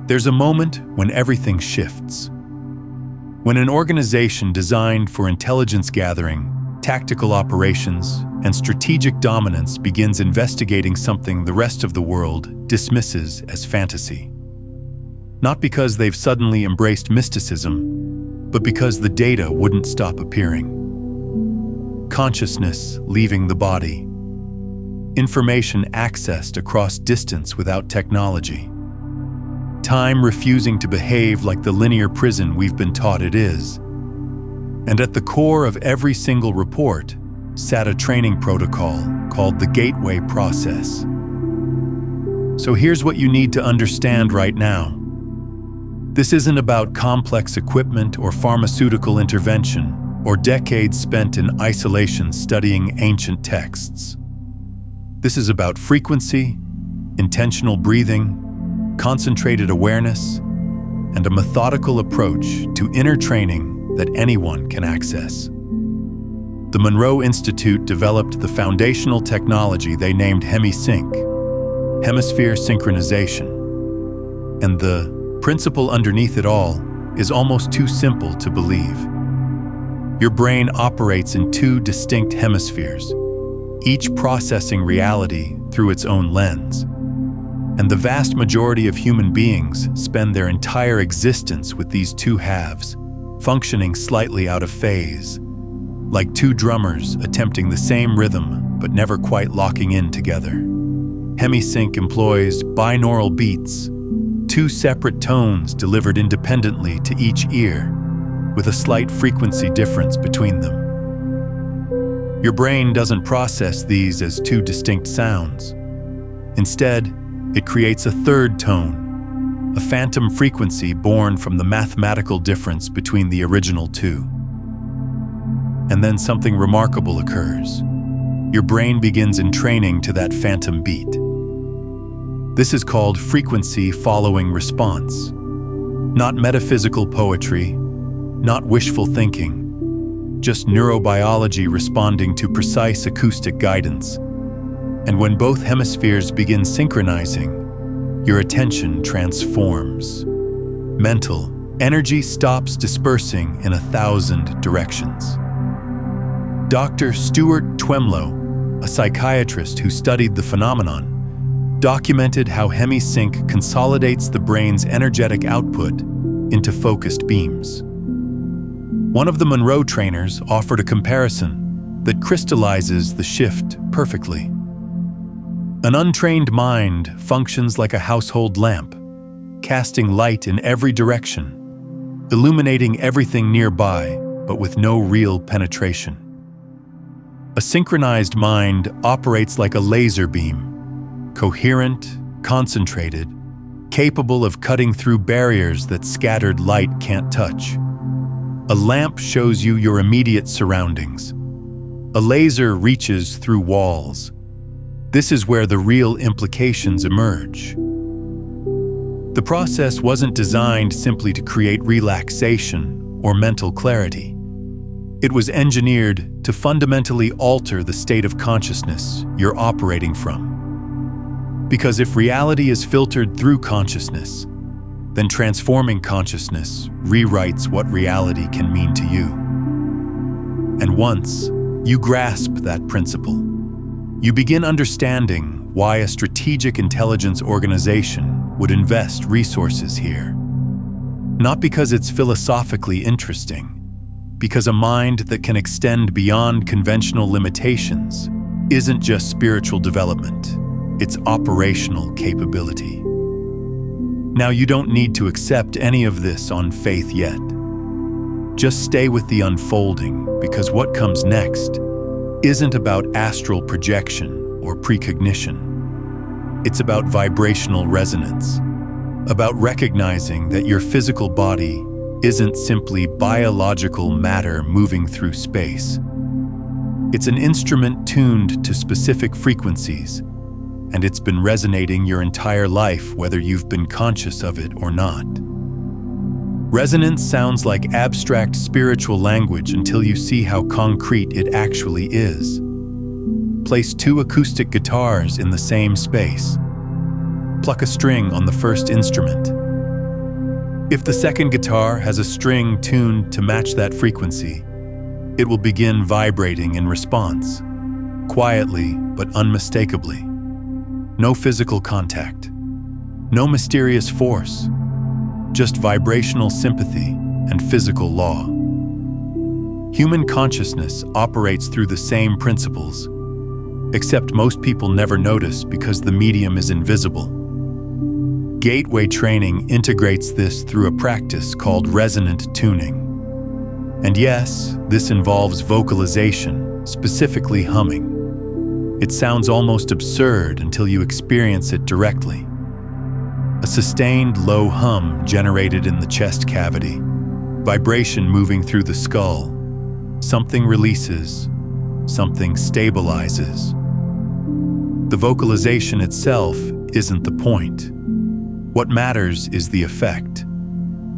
There's a moment when everything shifts. When an organization designed for intelligence gathering, tactical operations, and strategic dominance begins investigating something the rest of the world dismisses as fantasy. Not because they've suddenly embraced mysticism, but because the data wouldn't stop appearing. Consciousness leaving the body. Information accessed across distance without technology. Time refusing to behave like the linear prison we've been taught it is. And at the core of every single report sat a training protocol called the Gateway Process. So here's what you need to understand right now. This isn't about complex equipment or pharmaceutical intervention or decades spent in isolation studying ancient texts. This is about frequency, intentional breathing, concentrated awareness, and a methodical approach to inner training that anyone can access. The Monroe Institute developed the foundational technology they named hemi-sync, Hemisphere synchronization. And the principle underneath it all is almost too simple to believe. Your brain operates in two distinct hemispheres, each processing reality through its own lens. And the vast majority of human beings spend their entire existence with these two halves, functioning slightly out of phase, like two drummers attempting the same rhythm but never quite locking in together. Hemi-sync employs binaural beats, two separate tones delivered independently to each ear, with a slight frequency difference between them. Your brain doesn't process these as two distinct sounds. Instead, it creates a third tone, a phantom frequency born from the mathematical difference between the original two. And then something remarkable occurs. Your brain begins entraining to that phantom beat. This is called frequency following response. Not metaphysical poetry, not wishful thinking, just neurobiology responding to precise acoustic guidance. And when both hemispheres begin synchronizing, your attention transforms. Mental energy stops dispersing in 1,000 directions. Dr. Stuart Twemlow, a psychiatrist who studied the phenomenon, documented how hemi-sync consolidates the brain's energetic output into focused beams. One of the Monroe trainers offered a comparison that crystallizes the shift perfectly. An untrained mind functions like a household lamp, casting light in every direction, illuminating everything nearby, but with no real penetration. A synchronized mind operates like a laser beam, coherent, concentrated, capable of cutting through barriers that scattered light can't touch. A lamp shows you your immediate surroundings. A laser reaches through walls. This is where the real implications emerge. The process wasn't designed simply to create relaxation or mental clarity. It was engineered to fundamentally alter the state of consciousness you're operating from. Because if reality is filtered through consciousness, then transforming consciousness rewrites what reality can mean to you. And once you grasp that principle, you begin understanding why a strategic intelligence organization would invest resources here. Not because it's philosophically interesting, because a mind that can extend beyond conventional limitations isn't just spiritual development, it's operational capability. Now, you don't need to accept any of this on faith yet. Just stay with the unfolding, because what comes next isn't about astral projection or precognition. It's about vibrational resonance, about recognizing that your physical body isn't simply biological matter moving through space. It's an instrument tuned to specific frequencies, and it's been resonating your entire life whether you've been conscious of it or not. Resonance sounds like abstract spiritual language until you see how concrete it actually is. Place two acoustic guitars in the same space. Pluck a string on the first instrument, If the second guitar has a string tuned to match that frequency, it will begin vibrating in response, quietly but unmistakably. No physical contact, no mysterious force, just vibrational sympathy and physical law. Human consciousness operates through the same principles, except most people never notice because the medium is invisible. Gateway training integrates this through a practice called resonant tuning. And yes, this involves vocalization, specifically humming. It sounds almost absurd until you experience it directly. A sustained low hum generated in the chest cavity, vibration moving through the skull. Something releases, something stabilizes. The vocalization itself isn't the point. What matters is the effect.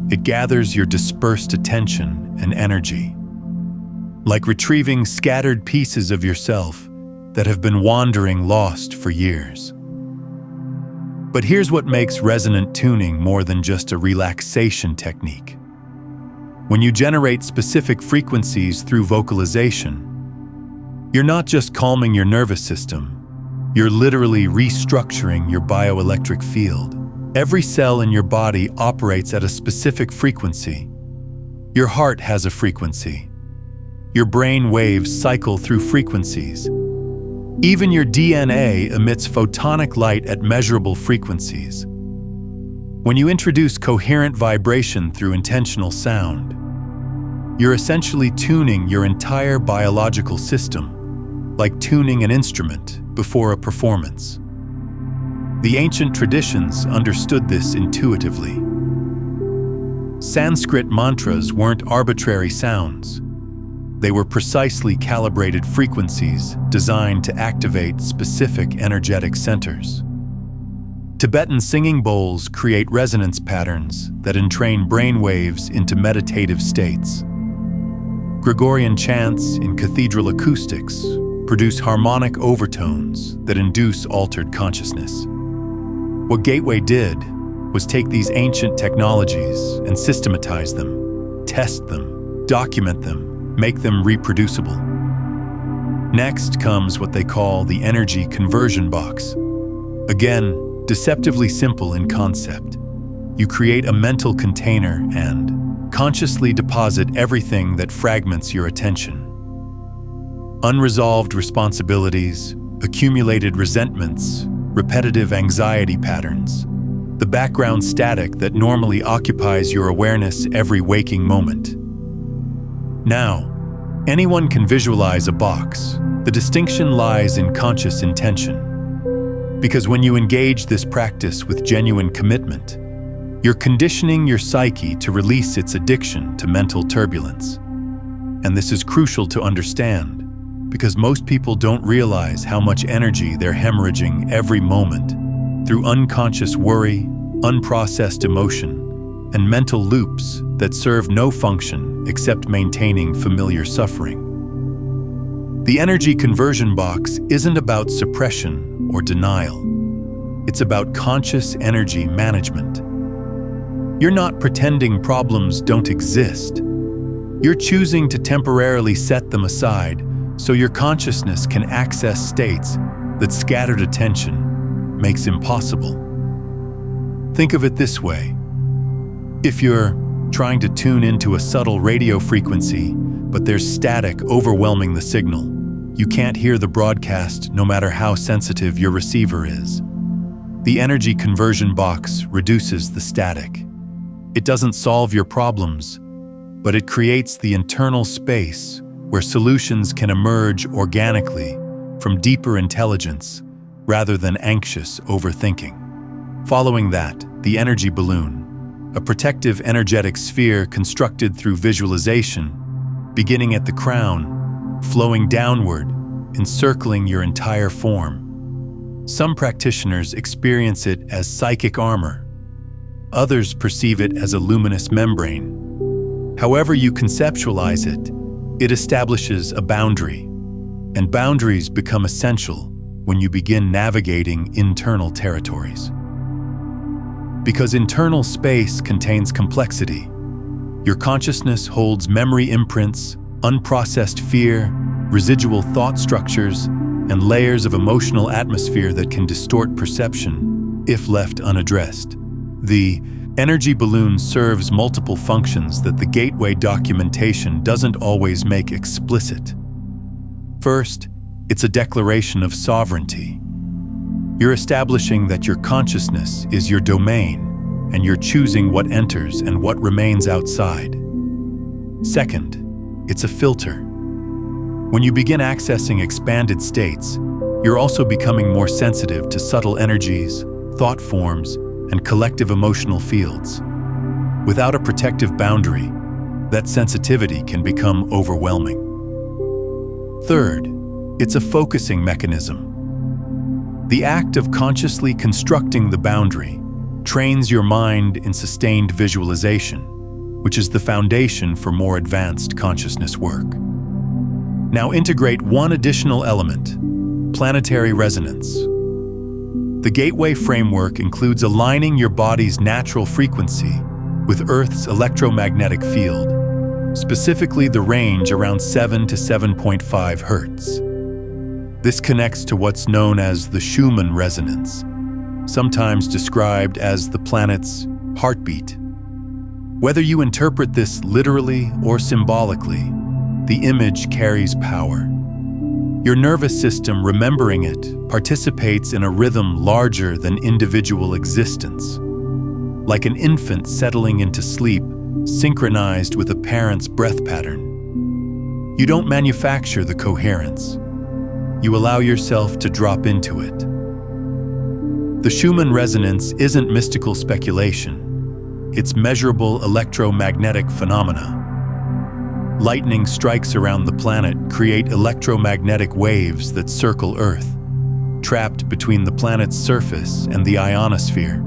It gathers your dispersed attention and energy, like retrieving scattered pieces of yourself that have been wandering lost for years. But here's what makes resonant tuning more than just a relaxation technique. When you generate specific frequencies through vocalization, you're not just calming your nervous system, you're literally restructuring your bioelectric field. Every cell in your body operates at a specific frequency. Your heart has a frequency. Your brain waves cycle through frequencies. Even your DNA emits photonic light at measurable frequencies. When you introduce coherent vibration through intentional sound, you're essentially tuning your entire biological system, like tuning an instrument before a performance. The ancient traditions understood this intuitively. Sanskrit mantras weren't arbitrary sounds. They were precisely calibrated frequencies designed to activate specific energetic centers. Tibetan singing bowls create resonance patterns that entrain brain waves into meditative states. Gregorian chants in cathedral acoustics produce harmonic overtones that induce altered consciousness. What Gateway did was take these ancient technologies and systematize them, test them, document them, make them reproducible. Next comes what they call the energy conversion box. Again, deceptively simple in concept. You create a mental container and consciously deposit everything that fragments your attention. Unresolved responsibilities, accumulated resentments, repetitive anxiety patterns, the background static that normally occupies your awareness every waking moment. Now, anyone can visualize a box. The distinction lies in conscious intention. Because when you engage this practice with genuine commitment, you're conditioning your psyche to release its addiction to mental turbulence. And this is crucial to understand, because most people don't realize how much energy they're hemorrhaging every moment through unconscious worry, unprocessed emotion, and mental loops that serve no function except maintaining familiar suffering. The energy conversion box isn't about suppression or denial. It's about conscious energy management. You're not pretending problems don't exist. You're choosing to temporarily set them aside so your consciousness can access states that scattered attention makes impossible. Think of it this way. If you're trying to tune into a subtle radio frequency, but there's static overwhelming the signal, you can't hear the broadcast no matter how sensitive your receiver is. The energy conversion box reduces the static. It doesn't solve your problems, but it creates the internal space where solutions can emerge organically from deeper intelligence rather than anxious overthinking. Following that, the energy balloon, a protective energetic sphere constructed through visualization, beginning at the crown, flowing downward, encircling your entire form. Some practitioners experience it as psychic armor. Others perceive it as a luminous membrane. However you conceptualize it, it establishes a boundary, and boundaries become essential when you begin navigating internal territories. Because internal space contains complexity. Your consciousness holds memory imprints, unprocessed fear, residual thought structures, and layers of emotional atmosphere that can distort perception if left unaddressed. The energy balloon serves multiple functions that the gateway documentation doesn't always make explicit. First, it's a declaration of sovereignty. You're establishing that your consciousness is your domain, and you're choosing what enters and what remains outside. Second, it's a filter. When you begin accessing expanded states, you're also becoming more sensitive to subtle energies, thought forms, and collective emotional fields. Without a protective boundary, that sensitivity can become overwhelming. Third, it's a focusing mechanism. The act of consciously constructing the boundary trains your mind in sustained visualization, which is the foundation for more advanced consciousness work. Now integrate one additional element: planetary resonance. The gateway framework includes aligning your body's natural frequency with Earth's electromagnetic field, specifically the range around 7 to 7.5 Hertz. This connects to what's known as the Schumann resonance, sometimes described as the planet's heartbeat. Whether you interpret this literally or symbolically, the image carries power. Your nervous system, remembering it, participates in a rhythm larger than individual existence. Like an infant settling into sleep, synchronized with a parent's breath pattern. You don't manufacture the coherence. You allow yourself to drop into it. The Schumann resonance isn't mystical speculation. It's measurable electromagnetic phenomena. Lightning strikes around the planet create electromagnetic waves that circle Earth, trapped between the planet's surface and the ionosphere.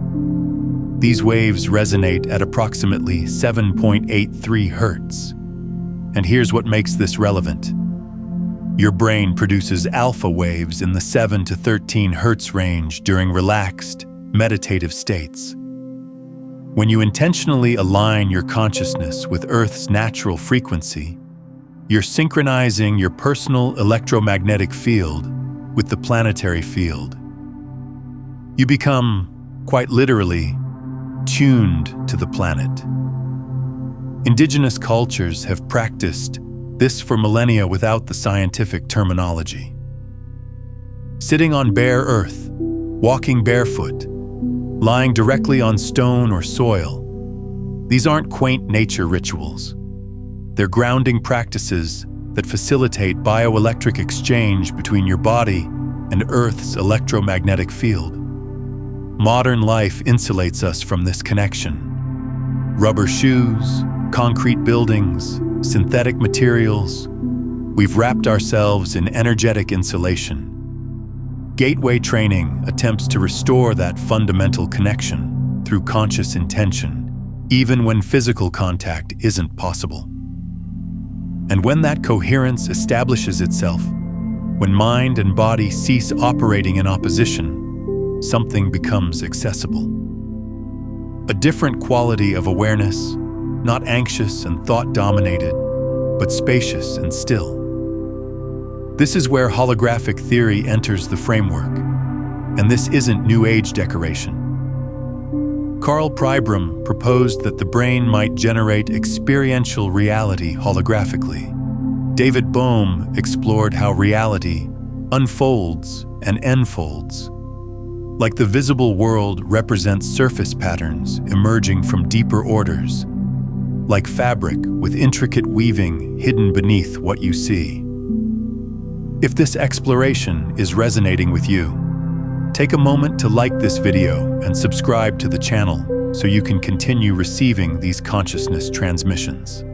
These waves resonate at approximately 7.83 Hertz. And here's what makes this relevant. Your brain produces alpha waves in the 7 to 13 Hertz range during relaxed, meditative states. When you intentionally align your consciousness with Earth's natural frequency, you're synchronizing your personal electromagnetic field with the planetary field. You become, quite literally, tuned to the planet. Indigenous cultures have practiced this for millennia without the scientific terminology. Sitting on bare earth, walking barefoot, lying directly on stone or soil, these aren't quaint nature rituals. They're grounding practices that facilitate bioelectric exchange between your body and Earth's electromagnetic field. Modern life insulates us from this connection. Rubber shoes, concrete buildings, synthetic materials. We've wrapped ourselves in energetic insulation. Gateway training attempts to restore that fundamental connection through conscious intention, even when physical contact isn't possible. And when that coherence establishes itself, when mind and body cease operating in opposition, something becomes accessible. A different quality of awareness, not anxious and thought-dominated, but spacious and still. This is where holographic theory enters the framework, and this isn't New Age decoration. Carl Pribram proposed that the brain might generate experiential reality holographically. David Bohm explored how reality unfolds and enfolds. Like the visible world represents surface patterns emerging from deeper orders, like fabric with intricate weaving hidden beneath what you see. If this exploration is resonating with you, take a moment to like this video and subscribe to the channel so you can continue receiving these consciousness transmissions.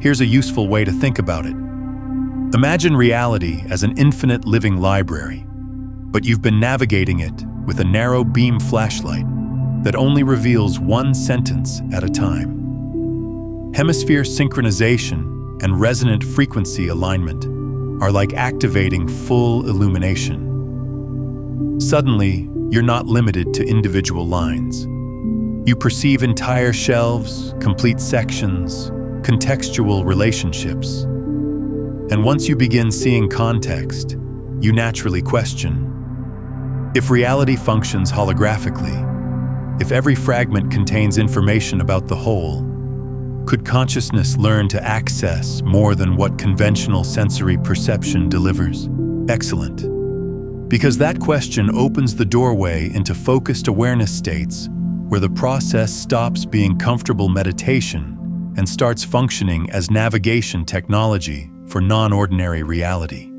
Here's a useful way to think about it. Imagine reality as an infinite living library, but you've been navigating it with a narrow beam flashlight that only reveals one sentence at a time. Hemisphere synchronization and resonant frequency alignment are like activating full illumination. Suddenly, you're not limited to individual lines. You perceive entire shelves, complete sections, contextual relationships. And once you begin seeing context, you naturally question: if reality functions holographically, if every fragment contains information about the whole, could consciousness learn to access more than what conventional sensory perception delivers? Excellent. Because that question opens the doorway into focused awareness states where the process stops being comfortable meditation and starts functioning as navigation technology for non-ordinary reality.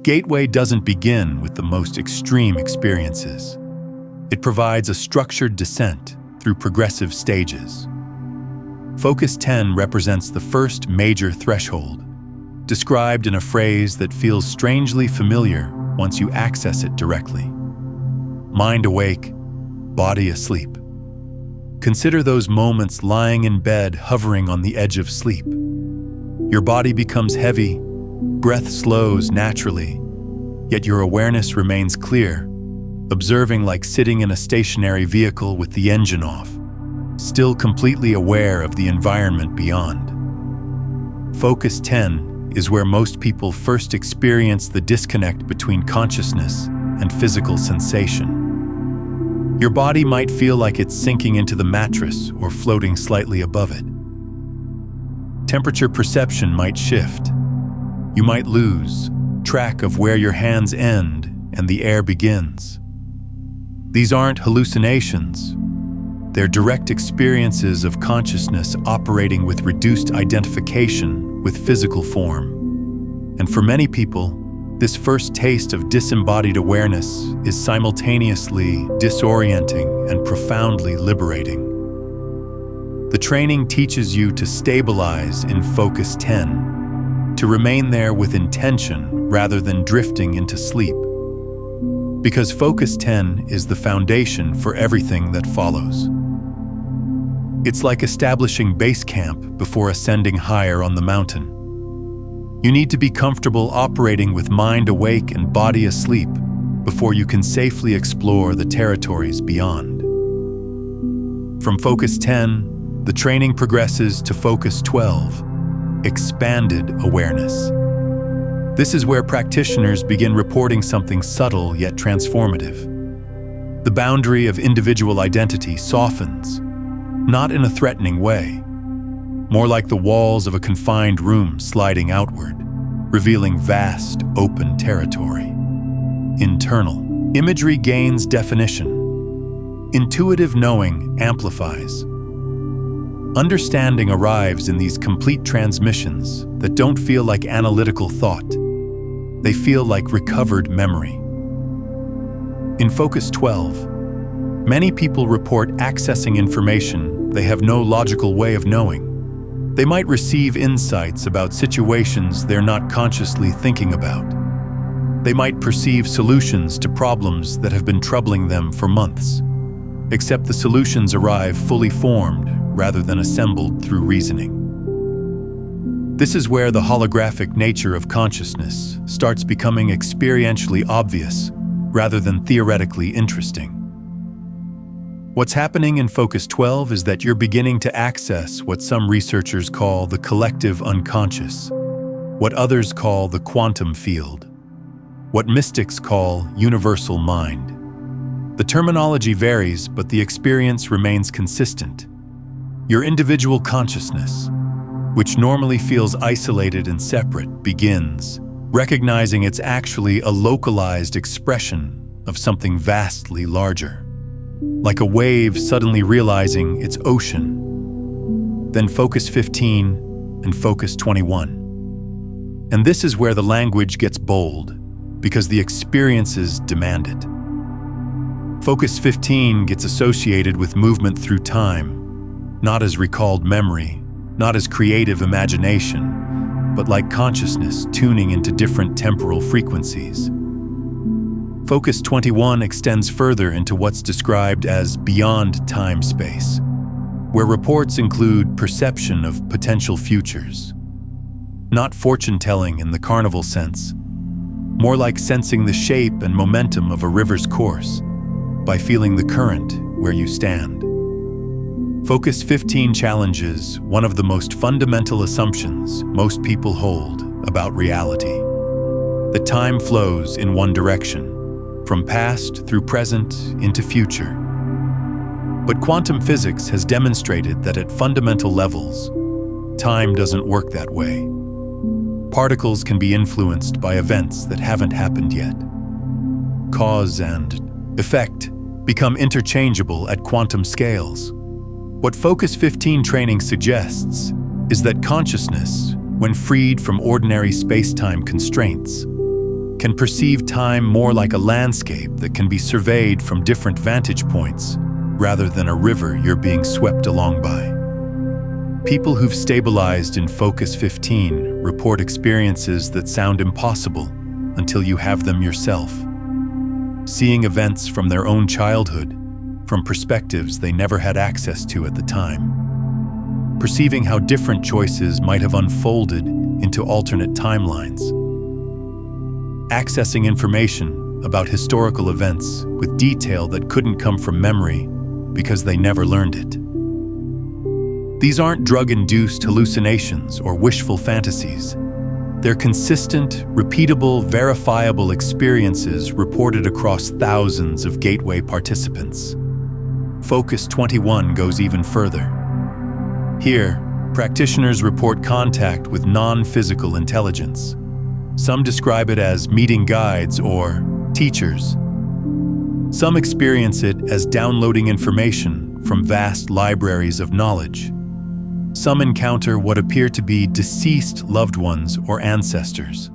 Gateway doesn't begin with the most extreme experiences. It provides a structured descent through progressive stages. Focus 10 represents the first major threshold, described in a phrase that feels strangely familiar once you access it directly. Mind awake, body asleep. Consider those moments lying in bed, hovering on the edge of sleep. Your body becomes heavy, breath slows naturally, yet your awareness remains clear, observing like sitting in a stationary vehicle with the engine off, still completely aware of the environment beyond. Focus 10 is where most people first experience the disconnect between consciousness and physical sensation. Your body might feel like it's sinking into the mattress or floating slightly above it. Temperature perception might shift. You might lose track of where your hands end and the air begins. These aren't hallucinations. They're direct experiences of consciousness operating with reduced identification with physical form. And for many people, this first taste of disembodied awareness is simultaneously disorienting and profoundly liberating. The training teaches you to stabilize in Focus 10, to remain there with intention rather than drifting into sleep. Because Focus 10 is the foundation for everything that follows. It's like establishing base camp before ascending higher on the mountain. You need to be comfortable operating with mind awake and body asleep before you can safely explore the territories beyond. From Focus 10, the training progresses to Focus 12, expanded awareness. This is where practitioners begin reporting something subtle yet transformative. The boundary of individual identity softens, not in a threatening way, more like the walls of a confined room sliding outward, revealing vast, open territory. Internal. Imagery gains definition. Intuitive knowing amplifies. Understanding arrives in these complete transmissions that don't feel like analytical thought. They feel like recovered memory. In Focus 12, many people report accessing information they have no logical way of knowing. They might receive insights about situations they're not consciously thinking about. They might perceive solutions to problems that have been troubling them for months, except the solutions arrive fully formed rather than assembled through reasoning. This is where the holographic nature of consciousness starts becoming experientially obvious rather than theoretically interesting. What's happening in Focus 12 is that you're beginning to access what some researchers call the collective unconscious, what others call the quantum field, what mystics call universal mind. The terminology varies, but the experience remains consistent. Your individual consciousness, which normally feels isolated and separate, begins recognizing it's actually a localized expression of something vastly larger. Like a wave suddenly realizing its ocean. Then Focus 15 and Focus 21. And this is where the language gets bold, because the experiences demand it. Focus 15 gets associated with movement through time, not as recalled memory, not as creative imagination, but like consciousness tuning into different temporal frequencies. Focus 21 extends further into what's described as beyond time-space, where reports include perception of potential futures. Not fortune-telling in the carnival sense, more like sensing the shape and momentum of a river's course, by feeling the current where you stand. Focus 15 challenges one of the most fundamental assumptions most people hold about reality: that time flows in one direction, from past through present into future. But quantum physics has demonstrated that at fundamental levels, time doesn't work that way. Particles can be influenced by events that haven't happened yet. Cause and effect become interchangeable at quantum scales. What Focus 15 training suggests is that consciousness, when freed from ordinary space-time constraints, can perceive time more like a landscape that can be surveyed from different vantage points rather than a river you're being swept along by. People who've stabilized in Focus 15 report experiences that sound impossible until you have them yourself. Seeing events from their own childhood, from perspectives they never had access to at the time. Perceiving how different choices might have unfolded into alternate timelines. Accessing information about historical events with detail that couldn't come from memory because they never learned it. These aren't drug-induced hallucinations or wishful fantasies. They're consistent, repeatable, verifiable experiences reported across thousands of Gateway participants. Focus 21 goes even further. Here, practitioners report contact with non-physical intelligence. Some describe it as meeting guides or teachers. Some experience it as downloading information from vast libraries of knowledge. Some encounter what appear to be deceased loved ones or ancestors.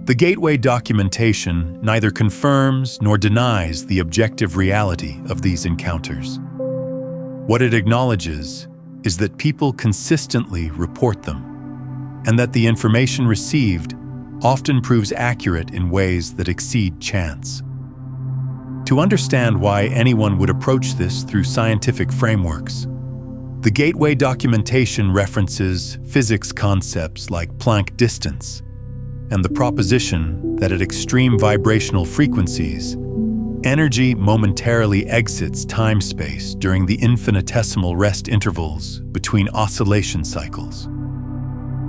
The Gateway documentation neither confirms nor denies the objective reality of these encounters. What it acknowledges is that people consistently report them, and that the information received often proves accurate in ways that exceed chance. To understand why anyone would approach this through scientific frameworks, the Gateway documentation references physics concepts like Planck distance and the proposition that at extreme vibrational frequencies, energy momentarily exits time-space during the infinitesimal rest intervals between oscillation cycles.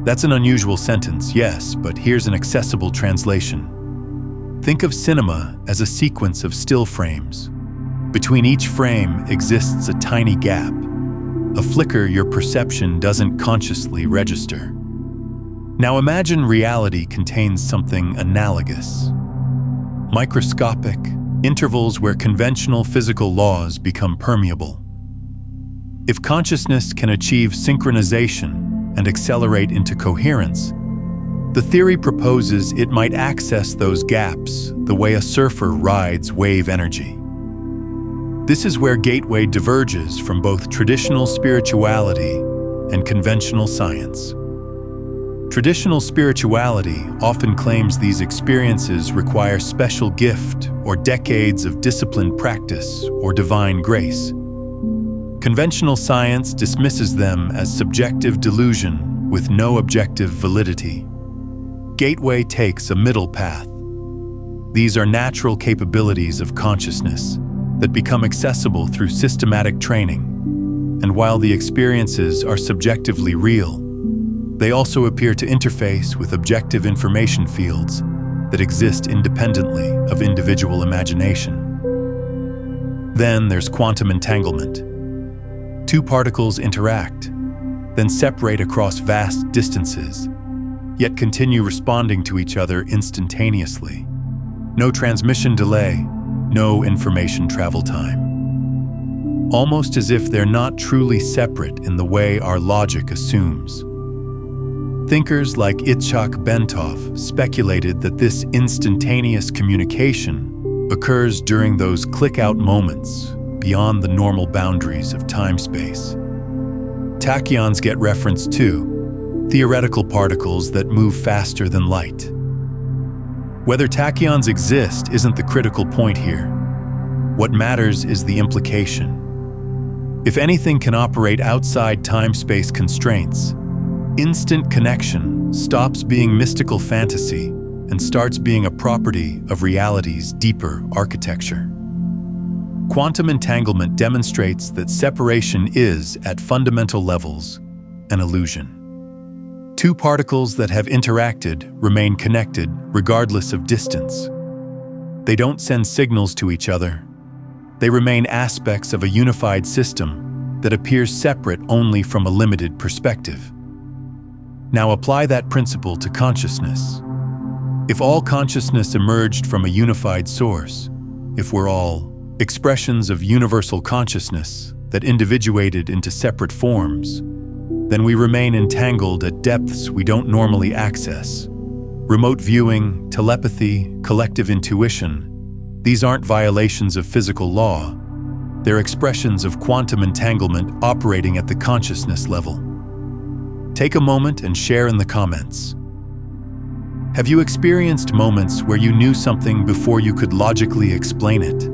That's an unusual sentence, yes, but here's an accessible translation. Think of cinema as a sequence of still frames. Between each frame exists a tiny gap, a flicker your perception doesn't consciously register. Now imagine reality contains something analogous. Microscopic, intervals where conventional physical laws become permeable. If consciousness can achieve synchronization and accelerate into coherence, the theory proposes it might access those gaps the way a surfer rides wave energy. This is where Gateway diverges from both traditional spirituality and conventional science. Traditional spirituality often claims these experiences require special gift or decades of disciplined practice or divine grace. Conventional science dismisses them as subjective delusion with no objective validity. Gateway takes a middle path. These are natural capabilities of consciousness that become accessible through systematic training, and while the experiences are subjectively real, they also appear to interface with objective information fields that exist independently of individual imagination. Then there's quantum entanglement. Two particles interact, then separate across vast distances, yet continue responding to each other instantaneously. No transmission delay, no information travel time. Almost as if they're not truly separate in the way our logic assumes. Thinkers like Itzhak Bentov speculated that this instantaneous communication occurs during those click-out moments beyond the normal boundaries of time-space. Tachyons get referenced too, theoretical particles that move faster than light. Whether tachyons exist isn't the critical point here. What matters is the implication. If anything can operate outside time-space constraints, instant connection stops being mystical fantasy and starts being a property of reality's deeper architecture. Quantum entanglement demonstrates that separation is, at fundamental levels, an illusion. Two particles that have interacted remain connected regardless of distance. They don't send signals to each other. They remain aspects of a unified system that appears separate only from a limited perspective. Now apply that principle to consciousness. If all consciousness emerged from a unified source, if we're all expressions of universal consciousness that individuated into separate forms, then we remain entangled at depths we don't normally access. Remote viewing, telepathy, collective intuition, these aren't violations of physical law. They're expressions of quantum entanglement operating at the consciousness level. Take a moment and share in the comments. Have you experienced moments where you knew something before you could logically explain it?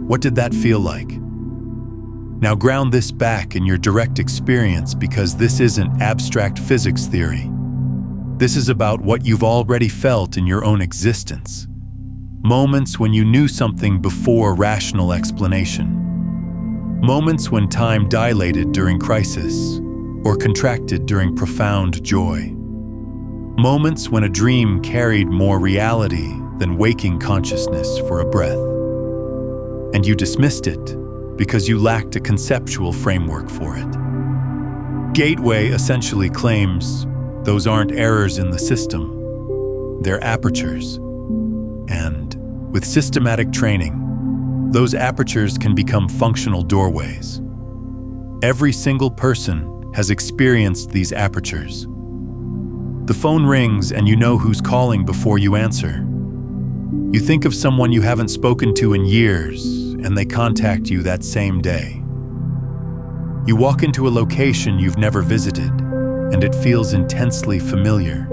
What did that feel like? Now ground this back in your direct experience, because this isn't abstract physics theory. This is about what you've already felt in your own existence. Moments when you knew something before rational explanation. Moments when time dilated during crisis or contracted during profound joy. Moments when a dream carried more reality than waking consciousness for a breath. And you dismissed it because you lacked a conceptual framework for it. Gateway essentially claims those aren't errors in the system, they're apertures. And with systematic training, those apertures can become functional doorways. Every single person has experienced these apertures. The phone rings and you know who's calling before you answer. You think of someone you haven't spoken to in years, and they contact you that same day. You walk into a location you've never visited, and it feels intensely familiar.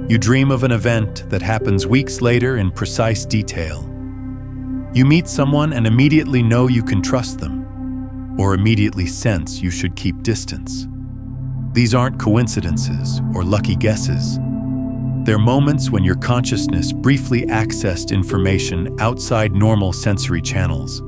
You dream of an event that happens weeks later in precise detail. You meet someone and immediately know you can trust them, or immediately sense you should keep distance. These aren't coincidences or lucky guesses. They're moments when your consciousness briefly accessed information outside normal sensory channels,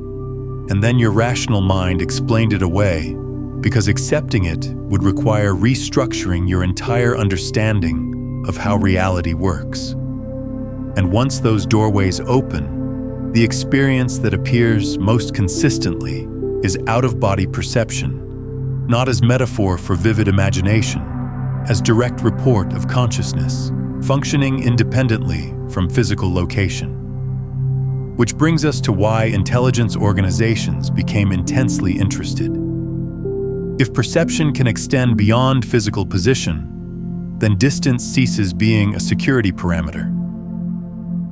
and then your rational mind explained it away because accepting it would require restructuring your entire understanding of how reality works. And once those doorways open, the experience that appears most consistently is out-of-body perception, not as metaphor for vivid imagination, as direct report of consciousness, functioning independently from physical location. Which brings us to why intelligence organizations became intensely interested. If perception can extend beyond physical position, then distance ceases being a security parameter.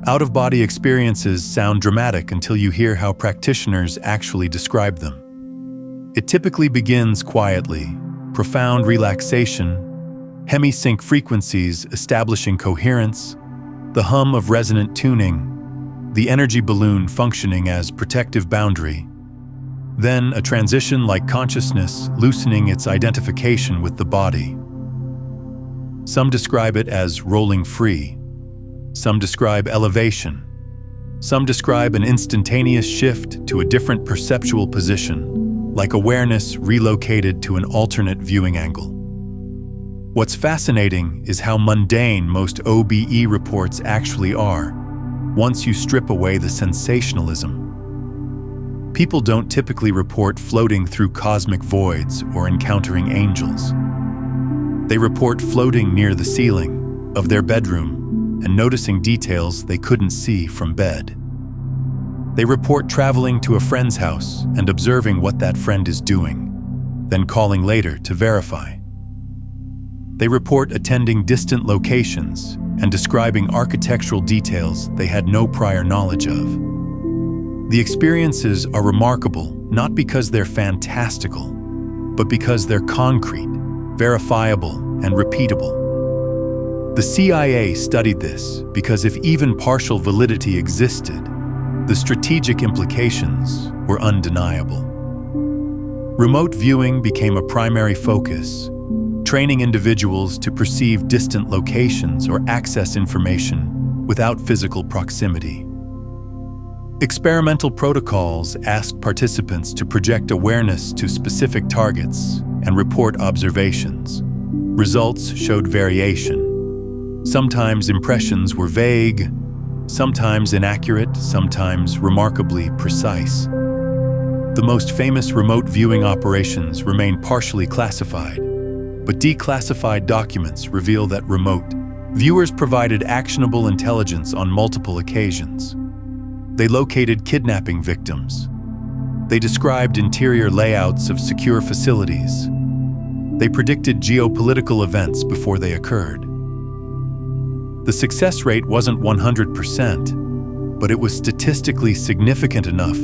Out-of-body experiences sound dramatic until you hear how practitioners actually describe them. It typically begins quietly, profound relaxation, hemi-sync frequencies establishing coherence, the hum of resonant tuning, the energy balloon functioning as protective boundary. Then a transition like consciousness loosening its identification with the body. Some describe it as rolling free. Some describe elevation. Some describe an instantaneous shift to a different perceptual position, like awareness relocated to an alternate viewing angle. What's fascinating is how mundane most OBE reports actually are, once you strip away the sensationalism. People don't typically report floating through cosmic voids or encountering angels. They report floating near the ceiling of their bedroom and noticing details they couldn't see from bed. They report traveling to a friend's house and observing what that friend is doing, then calling later to verify. They report attending distant locations and describing architectural details they had no prior knowledge of. The experiences are remarkable not because they're fantastical, but because they're concrete, verifiable, and repeatable. The CIA studied this because if even partial validity existed, the strategic implications were undeniable. Remote viewing became a primary focus, training individuals to perceive distant locations or access information without physical proximity. Experimental protocols asked participants to project awareness to specific targets and report observations. Results showed variation. Sometimes impressions were vague, sometimes inaccurate, sometimes remarkably precise. The most famous remote viewing operations remain partially classified, but declassified documents reveal that remote viewers provided actionable intelligence on multiple occasions. They located kidnapping victims. They described interior layouts of secure facilities. They predicted geopolitical events before they occurred. The success rate wasn't 100%, but it was statistically significant enough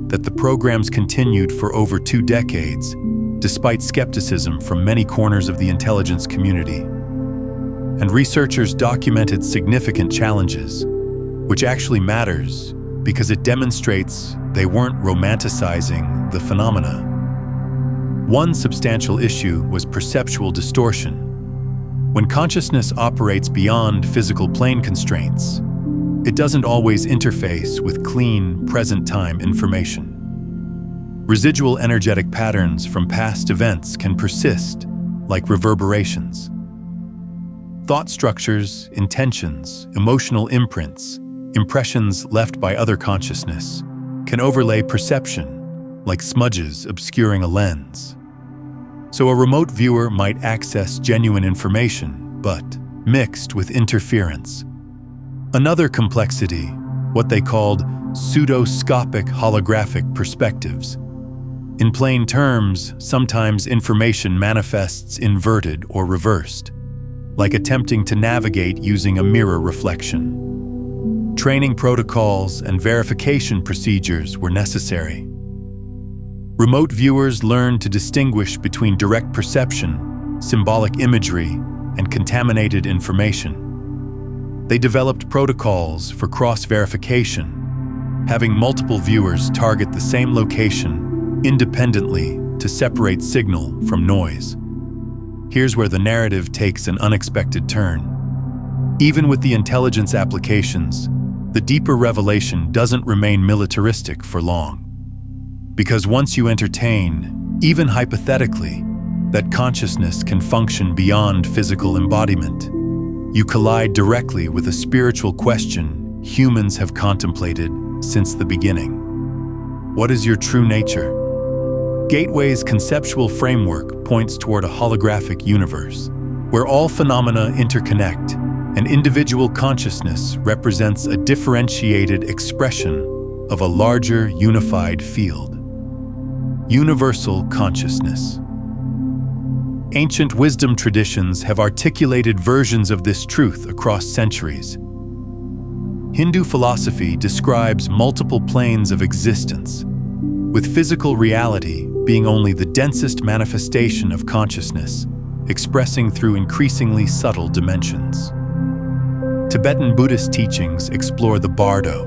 that the programs continued for over 2 decades, despite skepticism from many corners of the intelligence community. And researchers documented significant challenges, which actually matters because it demonstrates they weren't romanticizing the phenomena. One substantial issue was perceptual distortion. When consciousness operates beyond physical plane constraints, it doesn't always interface with clean, present-time information. Residual energetic patterns from past events can persist, like reverberations. Thought structures, intentions, emotional imprints, impressions left by other consciousness, can overlay perception, like smudges obscuring a lens. So a remote viewer might access genuine information, but mixed with interference. Another complexity, what they called pseudoscopic holographic perspectives. In plain terms, sometimes information manifests inverted or reversed, like attempting to navigate using a mirror reflection. Training protocols and verification procedures were necessary. Remote viewers learned to distinguish between direct perception, symbolic imagery, and contaminated information. They developed protocols for cross-verification, having multiple viewers target the same location independently to separate signal from noise. Here's where the narrative takes an unexpected turn. Even with the intelligence applications, the deeper revelation doesn't remain militaristic for long. Because once you entertain, even hypothetically, that consciousness can function beyond physical embodiment, you collide directly with a spiritual question humans have contemplated since the beginning. What is your true nature? Gateway's conceptual framework points toward a holographic universe, where all phenomena interconnect, and individual consciousness represents a differentiated expression of a larger unified field. Universal consciousness. Ancient wisdom traditions have articulated versions of this truth across centuries. Hindu philosophy describes multiple planes of existence, with physical reality being only the densest manifestation of consciousness, expressing through increasingly subtle dimensions. Tibetan Buddhist teachings explore the bardo,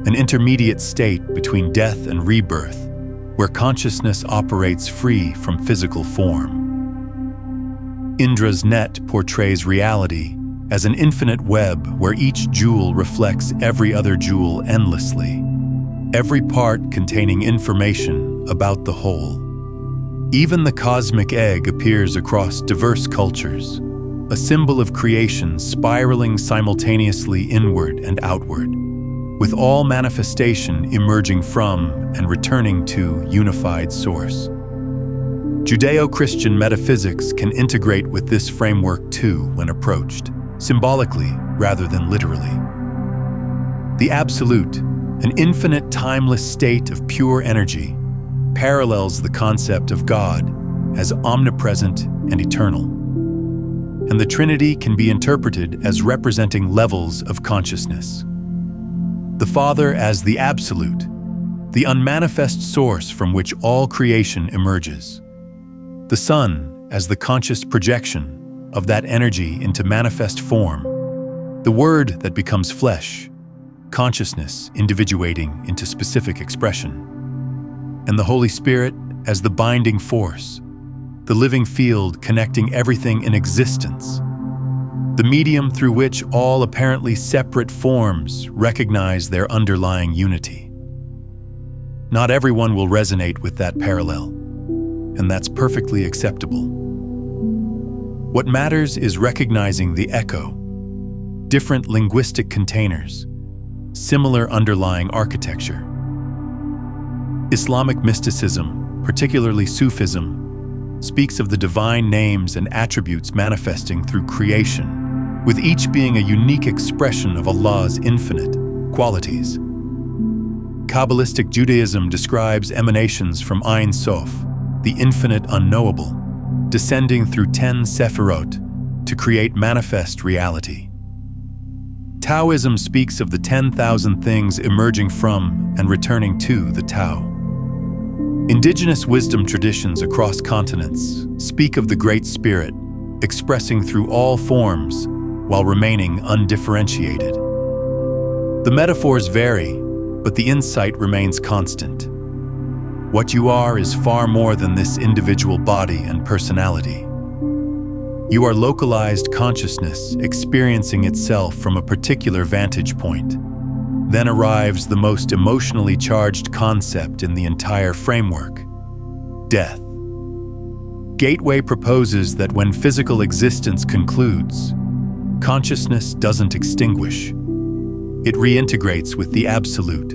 an intermediate state between death and rebirth, where consciousness operates free from physical form. Indra's net portrays reality as an infinite web where each jewel reflects every other jewel endlessly, every part containing information about the whole. Even the cosmic egg appears across diverse cultures, a symbol of creation spiraling simultaneously inward and outward, with all manifestation emerging from and returning to unified source. Judeo-Christian metaphysics can integrate with this framework too when approached, symbolically rather than literally. The Absolute, an infinite timeless state of pure energy, parallels the concept of God as omnipresent and eternal. And the Trinity can be interpreted as representing levels of consciousness. The Father as the Absolute, the unmanifest source from which all creation emerges. The Son as the conscious projection of that energy into manifest form. The Word that becomes flesh, consciousness individuating into specific expression. And the Holy Spirit as the binding force, the living field connecting everything in existence. the medium through which all apparently separate forms recognize their underlying unity. Not everyone will resonate with that parallel, and that's perfectly acceptable. What matters is recognizing the echo, different linguistic containers, similar underlying architecture. Islamic mysticism, particularly Sufism, speaks of the divine names and attributes manifesting through creation, with each being a unique expression of Allah's infinite qualities. Kabbalistic Judaism describes emanations from Ein Sof, the infinite unknowable, descending through 10 Sephirot to create manifest reality. Taoism speaks of the 10,000 things emerging from and returning to the Tao. Indigenous wisdom traditions across continents speak of the Great Spirit expressing through all forms while remaining undifferentiated. The metaphors vary, but the insight remains constant. What you are is far more than this individual body and personality. You are localized consciousness experiencing itself from a particular vantage point. Then arrives the most emotionally charged concept in the entire framework: death. Gateway proposes that when physical existence concludes, consciousness doesn't extinguish. It reintegrates with the absolute,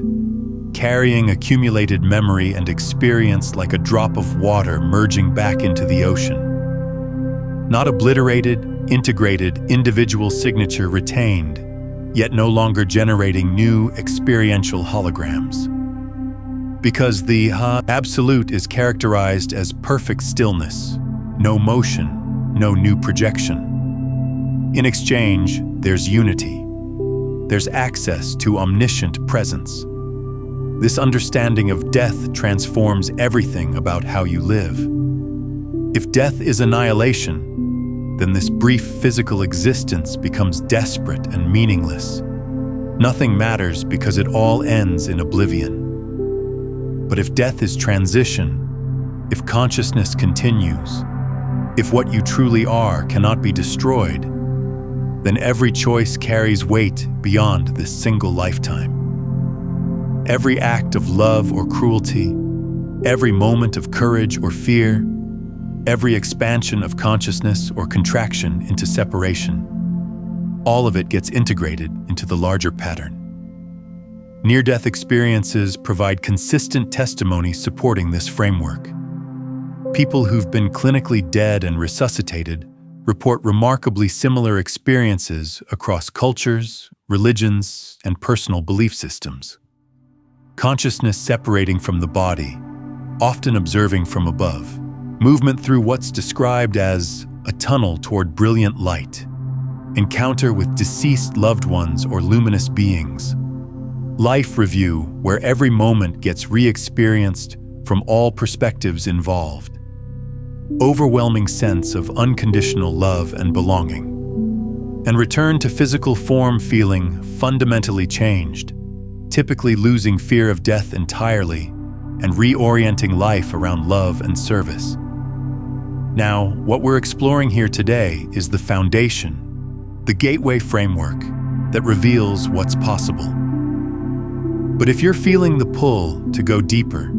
carrying accumulated memory and experience like a drop of water merging back into the ocean. Not obliterated, integrated, individual signature retained, yet no longer generating new experiential holograms. Because the absolute is characterized as perfect stillness, no motion, no new projection. In exchange, there's unity. There's access to omniscient presence. This understanding of death transforms everything about how you live. If death is annihilation, then this brief physical existence becomes desperate and meaningless. Nothing matters because it all ends in oblivion. But if death is transition, if consciousness continues, if what you truly are cannot be destroyed, then every choice carries weight beyond this single lifetime. Every act of love or cruelty, every moment of courage or fear, every expansion of consciousness or contraction into separation, all of it gets integrated into the larger pattern. Near-death experiences provide consistent testimony supporting this framework. People who've been clinically dead and resuscitated report remarkably similar experiences across cultures, religions, and personal belief systems. Consciousness separating from the body, often observing from above. Movement through what's described as a tunnel toward brilliant light. Encounter with deceased loved ones or luminous beings. Life review, where every moment gets re-experienced from all perspectives involved. Overwhelming sense of unconditional love and belonging. And return to physical form feeling fundamentally changed, typically losing fear of death entirely and reorienting life around love and service. Now, what we're exploring here today is the foundation, the gateway framework that reveals what's possible. But if you're feeling the pull to go deeper,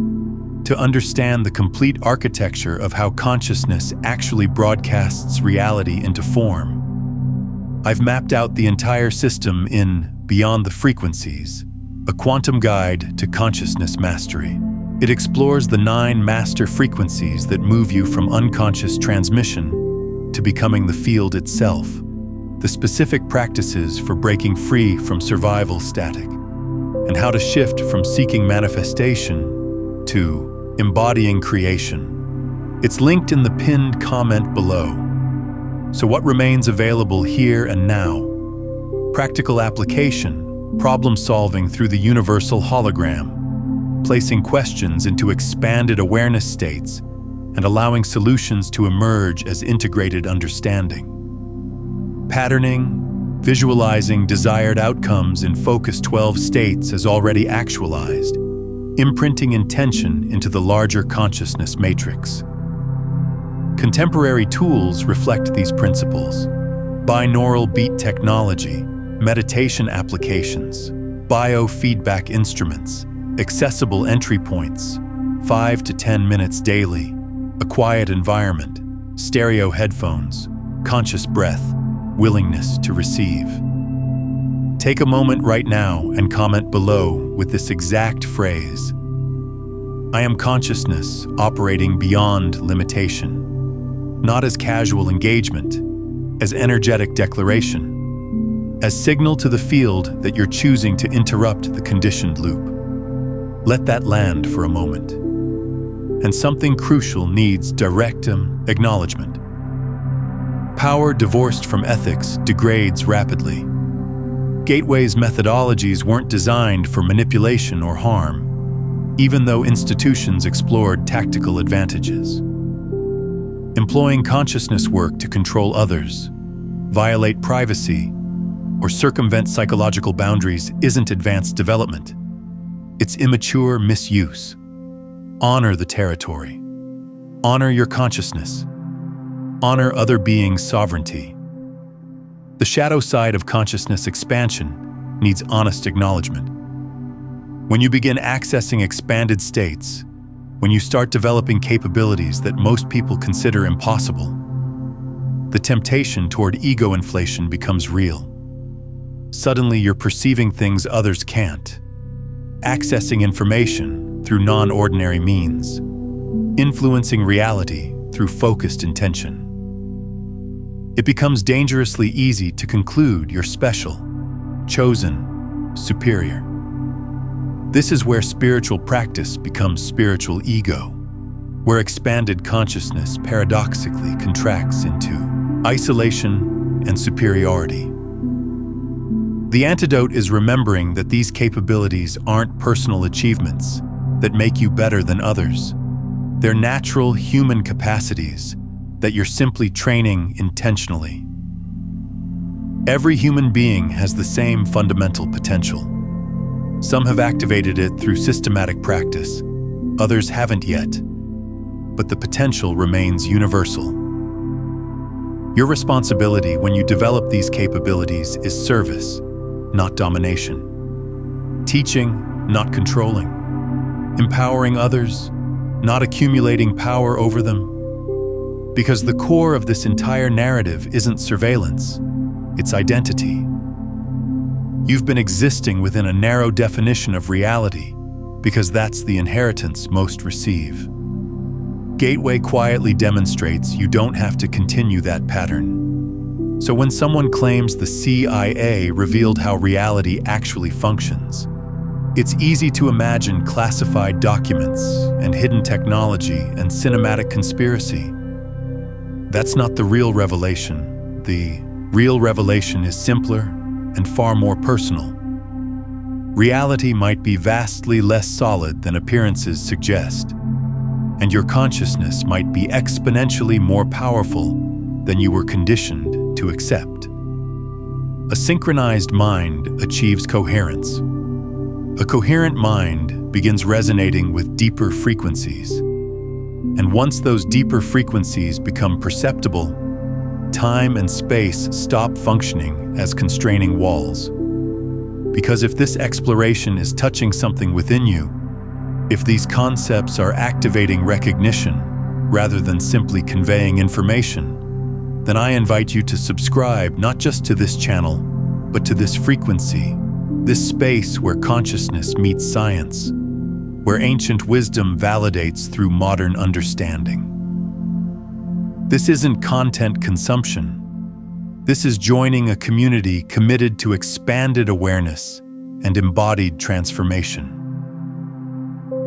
to understand the complete architecture of how consciousness actually broadcasts reality into form, I've mapped out the entire system in Beyond the Frequencies, a quantum guide to consciousness mastery. It explores the 9 master frequencies that move you from unconscious transmission to becoming the field itself, the specific practices for breaking free from survival static, and how to shift from seeking manifestation to embodying creation. It's linked in the pinned comment below. So what remains available here and now? Practical application, problem solving through the universal hologram, placing questions into expanded awareness states and allowing solutions to emerge as integrated understanding. Patterning, visualizing desired outcomes in Focus 12 states as already actualized, imprinting intention into the larger consciousness matrix. Contemporary tools reflect these principles. binaural beat technology, meditation applications, biofeedback instruments, accessible entry points, 5 to 10 minutes daily, a quiet environment, stereo headphones, conscious breath, willingness to receive. Take a moment right now and comment below with this exact phrase: I am consciousness operating beyond limitation, not as casual engagement, as energetic declaration, as signal to the field that you're choosing to interrupt the conditioned loop. Let that land for a moment. And something crucial needs direct acknowledgement. Power divorced from ethics degrades rapidly. Gateway's methodologies weren't designed for manipulation or harm, even though institutions explored tactical advantages. Employing consciousness work to control others, violate privacy, or circumvent psychological boundaries isn't advanced development. It's immature misuse. Honor the territory. Honor your consciousness. Honor other beings' sovereignty. The shadow side of consciousness expansion needs honest acknowledgement. When you begin accessing expanded states, when you start developing capabilities that most people consider impossible, the temptation toward ego inflation becomes real. Suddenly, you're perceiving things others can't, accessing information through non-ordinary means, influencing reality through focused intention. It becomes dangerously easy to conclude you're special, chosen, superior. This is where spiritual practice becomes spiritual ego, where expanded consciousness paradoxically contracts into isolation and superiority. The antidote is remembering that these capabilities aren't personal achievements that make you better than others. They're natural human capacities that you're simply training intentionally. Every human being has the same fundamental potential. Some have activated it through systematic practice, others haven't yet, but the potential remains universal. Your responsibility when you develop these capabilities is service, not domination. Teaching, not controlling. Empowering others, not accumulating power over them. Because the core of this entire narrative isn't surveillance, it's identity. You've been existing within a narrow definition of reality because that's the inheritance most receive. Gateway quietly demonstrates you don't have to continue that pattern. So when someone claims the CIA revealed how reality actually functions, it's easy to imagine classified documents and hidden technology and cinematic conspiracy. That's not the real revelation. The real revelation is simpler and far more personal. Reality might be vastly less solid than appearances suggest, and your consciousness might be exponentially more powerful than you were conditioned to accept. A synchronized mind achieves coherence. A coherent mind begins resonating with deeper frequencies. And once those deeper frequencies become perceptible, time and space stop functioning as constraining walls. Because if this exploration is touching something within you, if these concepts are activating recognition rather than simply conveying information, then I invite you to subscribe not just to this channel, but to this frequency, this space where consciousness meets science, where ancient wisdom validates through modern understanding. This isn't content consumption. This is joining a community committed to expanded awareness and embodied transformation.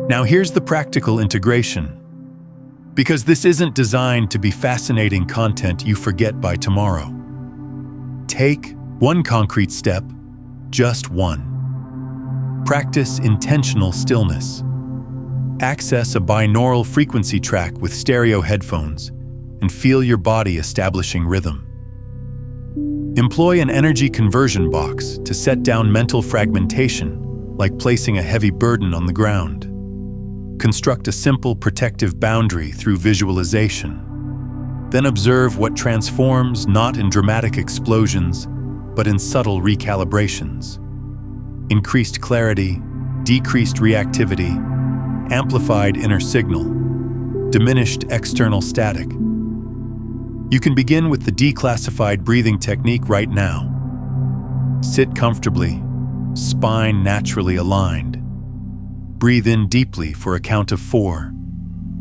Now here's the practical integration. Because this isn't designed to be fascinating content you forget by tomorrow. Take one concrete step, just one. Practice intentional stillness. Access a binaural frequency track with stereo headphones and feel your body establishing rhythm. Employ an energy conversion box to set down mental fragmentation, like placing a heavy burden on the ground. Construct a simple protective boundary through visualization. Then observe what transforms not in dramatic explosions, but in subtle recalibrations. Increased clarity, decreased reactivity, amplified inner signal, diminished external static. You can begin with the declassified breathing technique right now. Sit comfortably, spine naturally aligned. Breathe in deeply for a count of 4,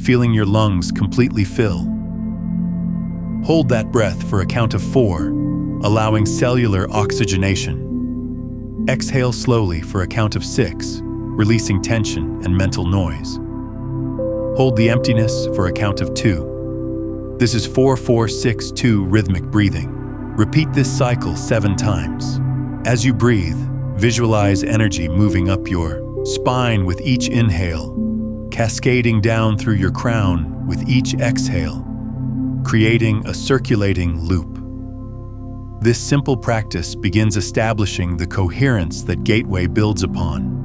feeling your lungs completely fill. Hold that breath for a count of 4, allowing cellular oxygenation. Exhale slowly for a count of 6, releasing tension and mental noise. Hold the emptiness for a count of 2. This is 4-4-6-2 rhythmic breathing. Repeat this cycle 7 times. As you breathe, visualize energy moving up your spine with each inhale, cascading down through your crown with each exhale, creating a circulating loop. This simple practice begins establishing the coherence that Gateway builds upon.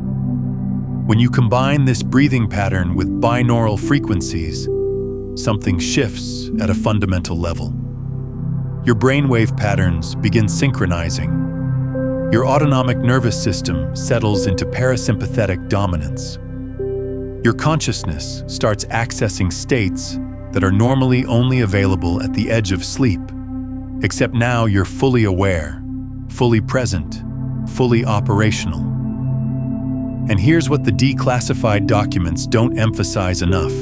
When you combine this breathing pattern with binaural frequencies, something shifts at a fundamental level. Your brainwave patterns begin synchronizing. Your autonomic nervous system settles into parasympathetic dominance. Your consciousness starts accessing states that are normally only available at the edge of sleep, except now you're fully aware, fully present, fully operational. And here's what the declassified documents don't emphasize enough.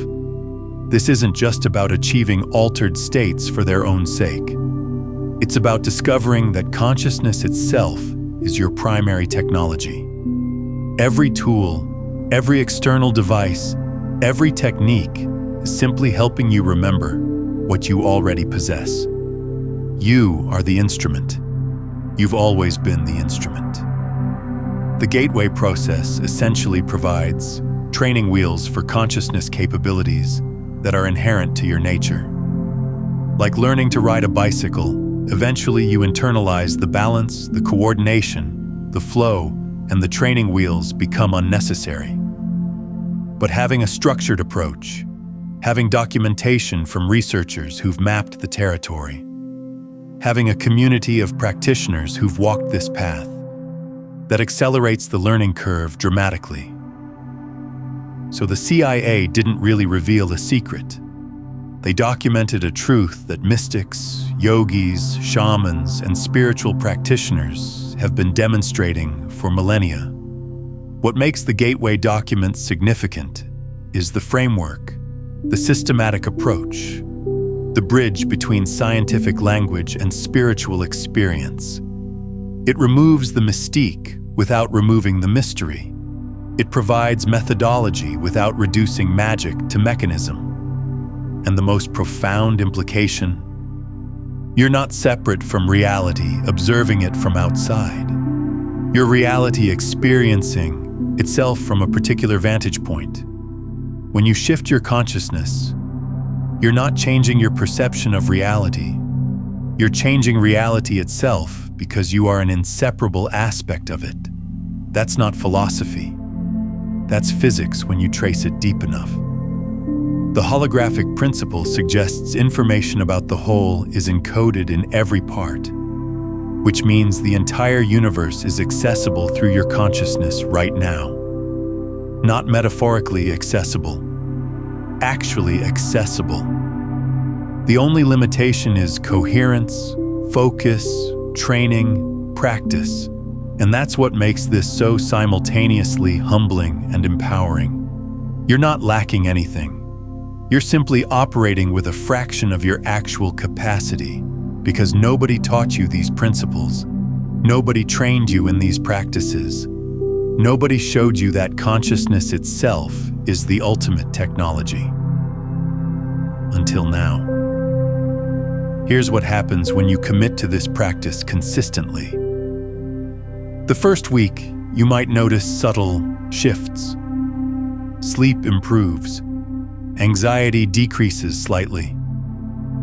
This isn't just about achieving altered states for their own sake. It's about discovering that consciousness itself is your primary technology. Every tool, every external device, every technique is simply helping you remember what you already possess. You are the instrument. You've always been the instrument. The Gateway process essentially provides training wheels for consciousness capabilities that are inherent to your nature. Like learning to ride a bicycle, eventually you internalize the balance, the coordination, the flow, and the training wheels become unnecessary. But having a structured approach, having documentation from researchers who've mapped the territory, having a community of practitioners who've walked this path, that accelerates the learning curve dramatically. So the CIA didn't really reveal a secret. They documented a truth that mystics, yogis, shamans, and spiritual practitioners have been demonstrating for millennia. What makes the Gateway documents significant is the framework, the systematic approach, the bridge between scientific language and spiritual experience. It removes the mystique without removing the mystery. It provides methodology without reducing magic to mechanism. And the most profound implication: you're not separate from reality, observing it from outside. Your reality experiencing itself from a particular vantage point. When you shift your consciousness, you're not changing your perception of reality. You're changing reality itself because you are an inseparable aspect of it. That's not philosophy. That's physics when you trace it deep enough. The holographic principle suggests information about the whole is encoded in every part, which means the entire universe is accessible through your consciousness right now. Not metaphorically accessible, actually accessible. The only limitation is coherence, focus, training, practice, and that's what makes this so simultaneously humbling and empowering. You're not lacking anything. You're simply operating with a fraction of your actual capacity because nobody taught you these principles. Nobody trained you in these practices. Nobody showed you that consciousness itself is the ultimate technology. Until now. Here's what happens when you commit to this practice consistently. The first week, you might notice subtle shifts. Sleep improves. Anxiety decreases slightly.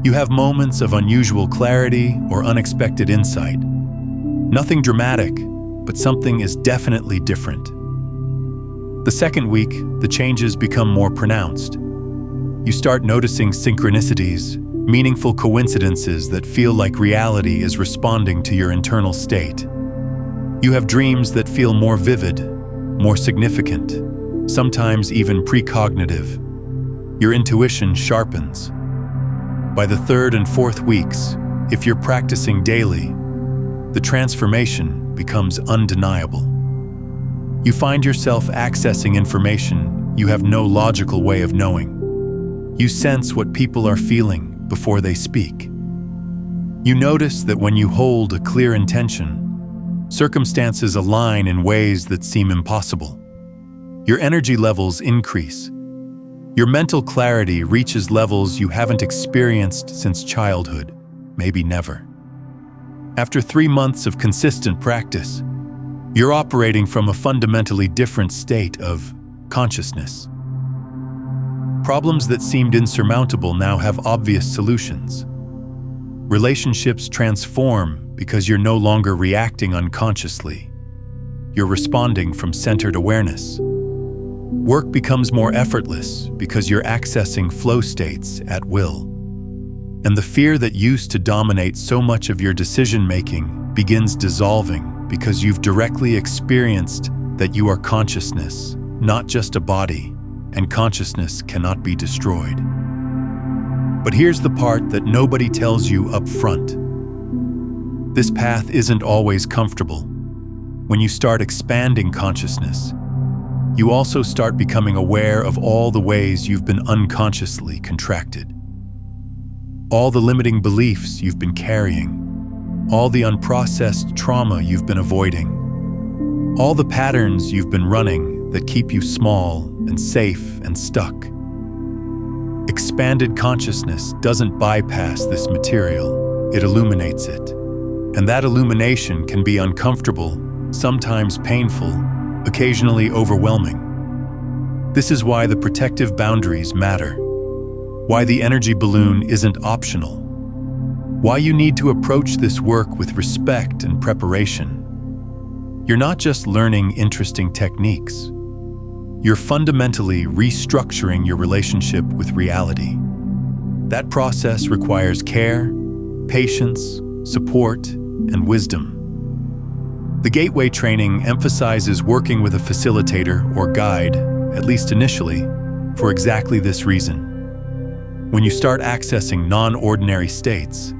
You have moments of unusual clarity or unexpected insight. Nothing dramatic, but something is definitely different. The second week, the changes become more pronounced. You start noticing synchronicities, meaningful coincidences that feel like reality is responding to your internal state. You have dreams that feel more vivid, more significant, sometimes even precognitive. Your intuition sharpens. By the 3rd and 4th weeks, if you're practicing daily, the transformation becomes undeniable. You find yourself accessing information you have no logical way of knowing. You sense what people are feeling before they speak. You notice that when you hold a clear intention, circumstances align in ways that seem impossible. Your energy levels increase. Your mental clarity reaches levels you haven't experienced since childhood, maybe never. After 3 months of consistent practice, you're operating from a fundamentally different state of consciousness. Problems that seemed insurmountable now have obvious solutions. Relationships transform because you're no longer reacting unconsciously. You're responding from centered awareness. Work becomes more effortless because you're accessing flow states at will. And the fear that used to dominate so much of your decision-making begins dissolving because you've directly experienced that you are consciousness, not just a body, and consciousness cannot be destroyed. But here's the part that nobody tells you up front. This path isn't always comfortable. When you start expanding consciousness, you also start becoming aware of all the ways you've been unconsciously contracted. All the limiting beliefs you've been carrying, all the unprocessed trauma you've been avoiding, all the patterns you've been running that keep you small and safe and stuck. Expanded consciousness doesn't bypass this material, it illuminates it. And that illumination can be uncomfortable, sometimes painful, occasionally overwhelming. This is why the protective boundaries matter, why the energy balloon isn't optional, why you need to approach this work with respect and preparation. You're not just learning interesting techniques. You're fundamentally restructuring your relationship with reality. That process requires care, patience, support, and wisdom. The Gateway training emphasizes working with a facilitator or guide, at least initially, for exactly this reason. When you start accessing non-ordinary states,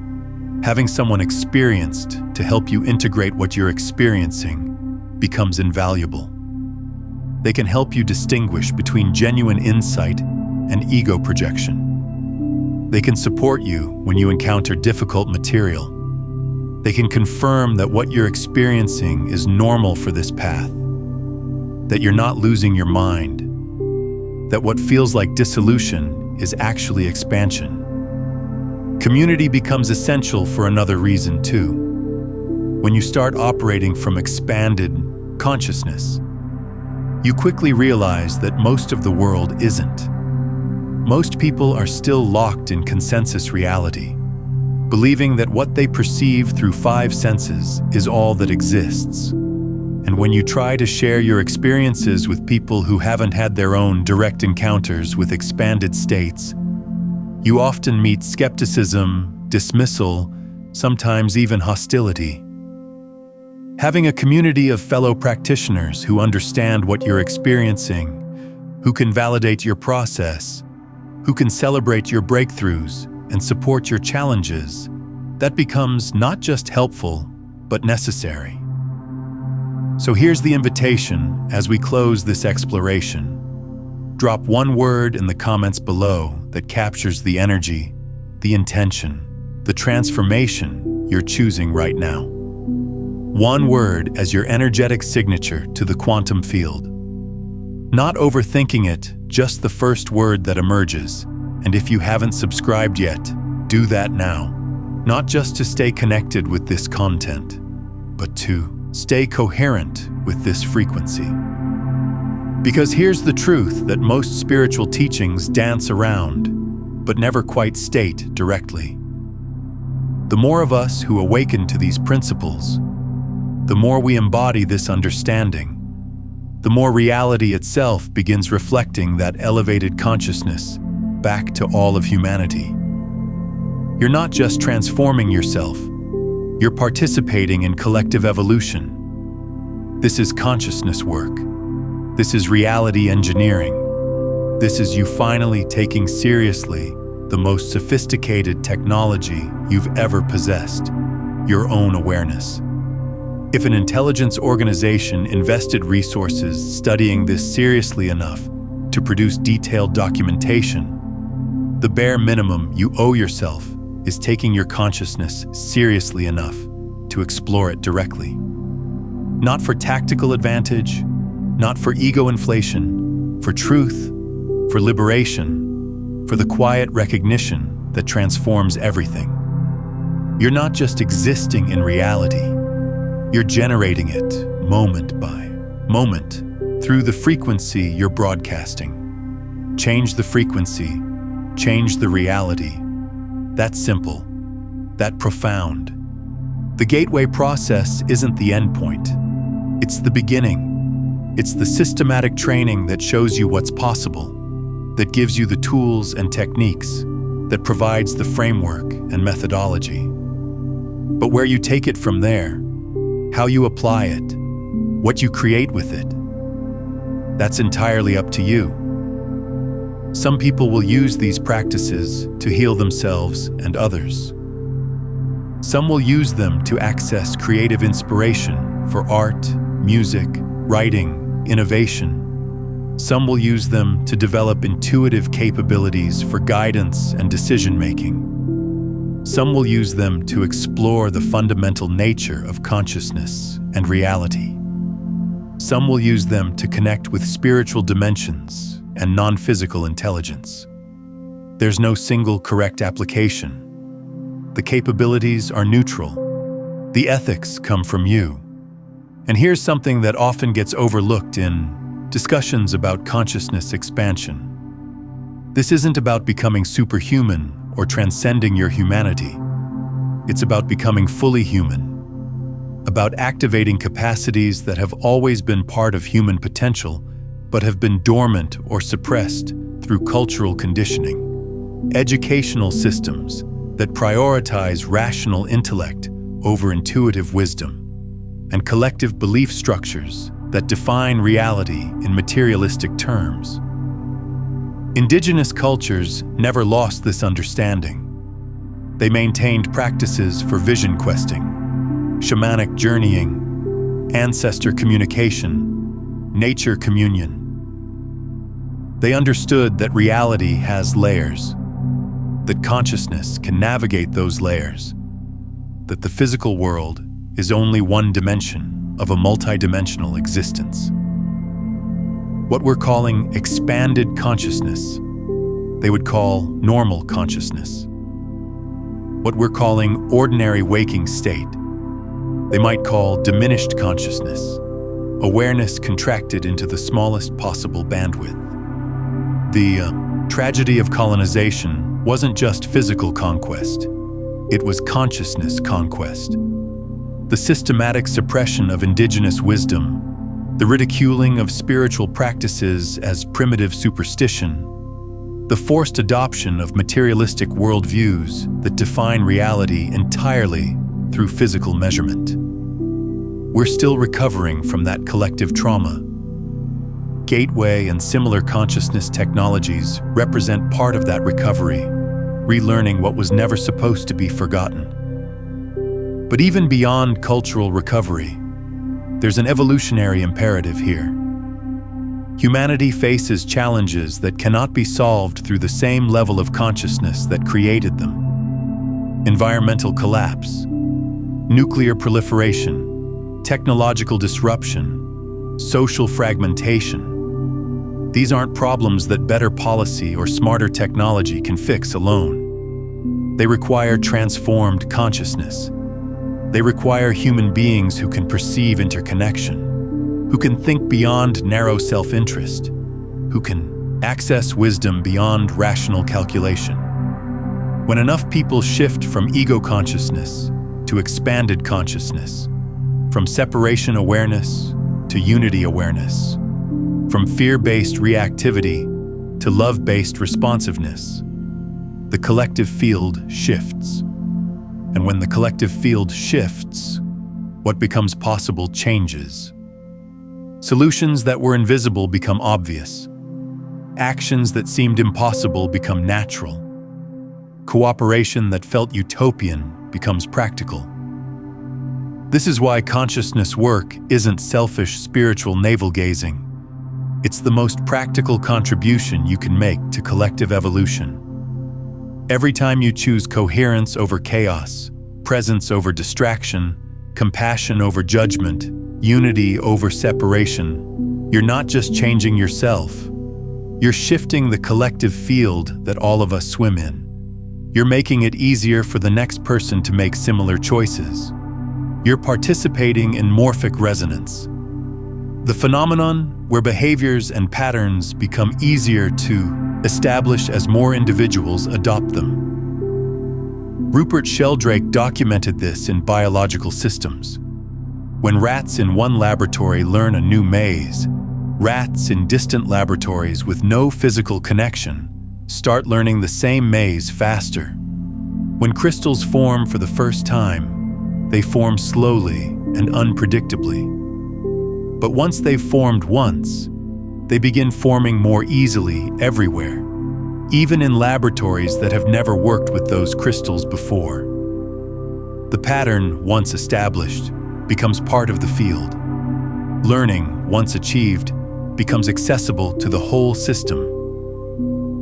having someone experienced to help you integrate what you're experiencing becomes invaluable. They can help you distinguish between genuine insight and ego projection. They can support you when you encounter difficult material. They can confirm that what you're experiencing is normal for this path, that you're not losing your mind, that what feels like dissolution is actually expansion. Community becomes essential for another reason too. When you start operating from expanded consciousness, you quickly realize that most of the world isn't. Most people are still locked in consensus reality, believing that what they perceive through 5 senses is all that exists. And when you try to share your experiences with people who haven't had their own direct encounters with expanded states, you often meet skepticism, dismissal, sometimes even hostility. Having a community of fellow practitioners who understand what you're experiencing, who can validate your process, who can celebrate your breakthroughs and support your challenges, that becomes not just helpful, but necessary. So here's the invitation as we close this exploration. Drop one word in the comments below that captures the energy, the intention, the transformation you're choosing right now. One word as your energetic signature to the quantum field. Not overthinking it, just the first word that emerges. And if you haven't subscribed yet, do that now. Not just to stay connected with this content, but to stay coherent with this frequency. Because here's the truth that most spiritual teachings dance around, but never quite state directly. The more of us who awaken to these principles, the more we embody this understanding, the more reality itself begins reflecting that elevated consciousness back to all of humanity. You're not just transforming yourself, you're participating in collective evolution. This is consciousness work. This is reality engineering. This is you finally taking seriously the most sophisticated technology you've ever possessed, your own awareness. If an intelligence organization invested resources studying this seriously enough to produce detailed documentation, the bare minimum you owe yourself is taking your consciousness seriously enough to explore it directly. Not for tactical advantage, not for ego inflation, for truth, for liberation, for the quiet recognition that transforms everything. You're not just existing in reality, you're generating it moment by moment through the frequency you're broadcasting. Change the frequency, change the reality. That simple, that profound. The gateway process isn't the end point. It's the beginning. It's the systematic training that shows you what's possible, that gives you the tools and techniques, that provides the framework and methodology. But where you take it from there, how you apply it, what you create with it, that's entirely up to you. Some people will use these practices to heal themselves and others. Some will use them to access creative inspiration for art, music, writing, innovation. Some will use them to develop intuitive capabilities for guidance and decision-making. Some will use them to explore the fundamental nature of consciousness and reality. Some will use them to connect with spiritual dimensions and non-physical intelligence. There's no single correct application. The capabilities are neutral. The ethics come from you. And here's something that often gets overlooked in discussions about consciousness expansion. This isn't about becoming superhuman or transcending your humanity. It's about becoming fully human, about activating capacities that have always been part of human potential but have been dormant or suppressed through cultural conditioning. Educational systems that prioritize rational intellect over intuitive wisdom, and collective belief structures that define reality in materialistic terms. Indigenous cultures never lost this understanding. They maintained practices for vision questing, shamanic journeying, ancestor communication, nature communion. They understood that reality has layers, that consciousness can navigate those layers, that the physical world is only one dimension of a multidimensional existence. What we're calling expanded consciousness, they would call normal consciousness. What we're calling ordinary waking state, they might call diminished consciousness, awareness contracted into the smallest possible bandwidth. The tragedy of colonization wasn't just physical conquest, it was consciousness conquest. The systematic suppression of indigenous wisdom, the ridiculing of spiritual practices as primitive superstition, the forced adoption of materialistic worldviews that define reality entirely through physical measurement. We're still recovering from that collective trauma. Gateway and similar consciousness technologies represent part of that recovery, relearning what was never supposed to be forgotten. But even beyond cultural recovery, there's an evolutionary imperative here. Humanity faces challenges that cannot be solved through the same level of consciousness that created them. Environmental collapse, nuclear proliferation, technological disruption, social fragmentation. These aren't problems that better policy or smarter technology can fix alone. They require transformed consciousness. They require human beings who can perceive interconnection, who can think beyond narrow self-interest, who can access wisdom beyond rational calculation. When enough people shift from ego consciousness to expanded consciousness, from separation awareness to unity awareness, from fear-based reactivity to love-based responsiveness, the collective field shifts. And when the collective field shifts, what becomes possible changes. Solutions that were invisible become obvious. Actions that seemed impossible become natural. Cooperation that felt utopian becomes practical. This is why consciousness work isn't selfish spiritual navel-gazing. It's the most practical contribution you can make to collective evolution. Every time you choose coherence over chaos, presence over distraction, compassion over judgment, unity over separation, you're not just changing yourself. You're shifting the collective field that all of us swim in. You're making it easier for the next person to make similar choices. You're participating in morphic resonance, the phenomenon where behaviors and patterns become easier to establish as more individuals adopt them. Rupert Sheldrake documented this in Biological Systems. When rats in one laboratory learn a new maze, rats in distant laboratories with no physical connection start learning the same maze faster. When crystals form for the first time, they form slowly and unpredictably. But once they've formed once, they begin forming more easily everywhere, even in laboratories that have never worked with those crystals before. The pattern, once established, becomes part of the field. Learning, once achieved, becomes accessible to the whole system.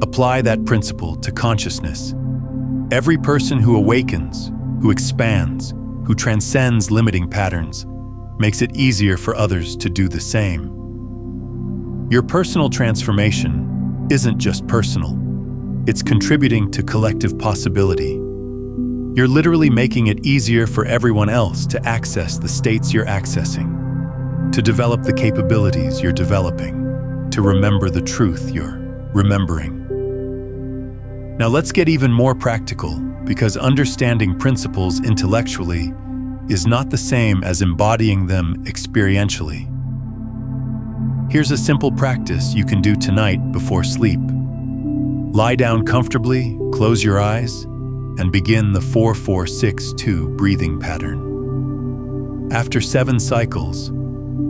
Apply that principle to consciousness. Every person who awakens, who expands, who transcends limiting patterns, makes it easier for others to do the same. Your personal transformation isn't just personal. It's contributing to collective possibility. You're literally making it easier for everyone else to access the states you're accessing, to develop the capabilities you're developing, to remember the truth you're remembering. Now let's get even more practical, because understanding principles intellectually is not the same as embodying them experientially. Here's a simple practice you can do tonight before sleep. Lie down comfortably, close your eyes, and begin the 4-4-6-2 breathing pattern. After 7 cycles,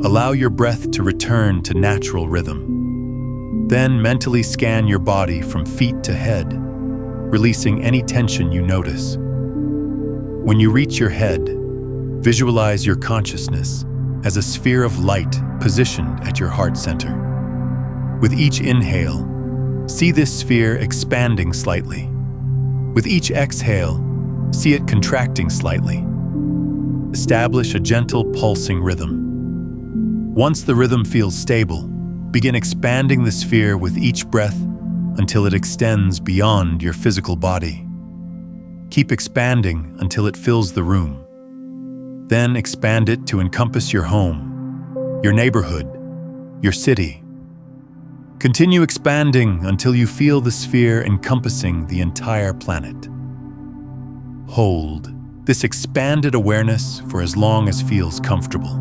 allow your breath to return to natural rhythm. Then mentally scan your body from feet to head, releasing any tension you notice. When you reach your head, visualize your consciousness as a sphere of light positioned at your heart center. With each inhale, see this sphere expanding slightly. With each exhale, see it contracting slightly. Establish a gentle pulsing rhythm. Once the rhythm feels stable, begin expanding the sphere with each breath until it extends beyond your physical body. Keep expanding until it fills the room. Then expand it to encompass your home, your neighborhood, your city. Continue expanding until you feel the sphere encompassing the entire planet. Hold this expanded awareness for as long as feels comfortable.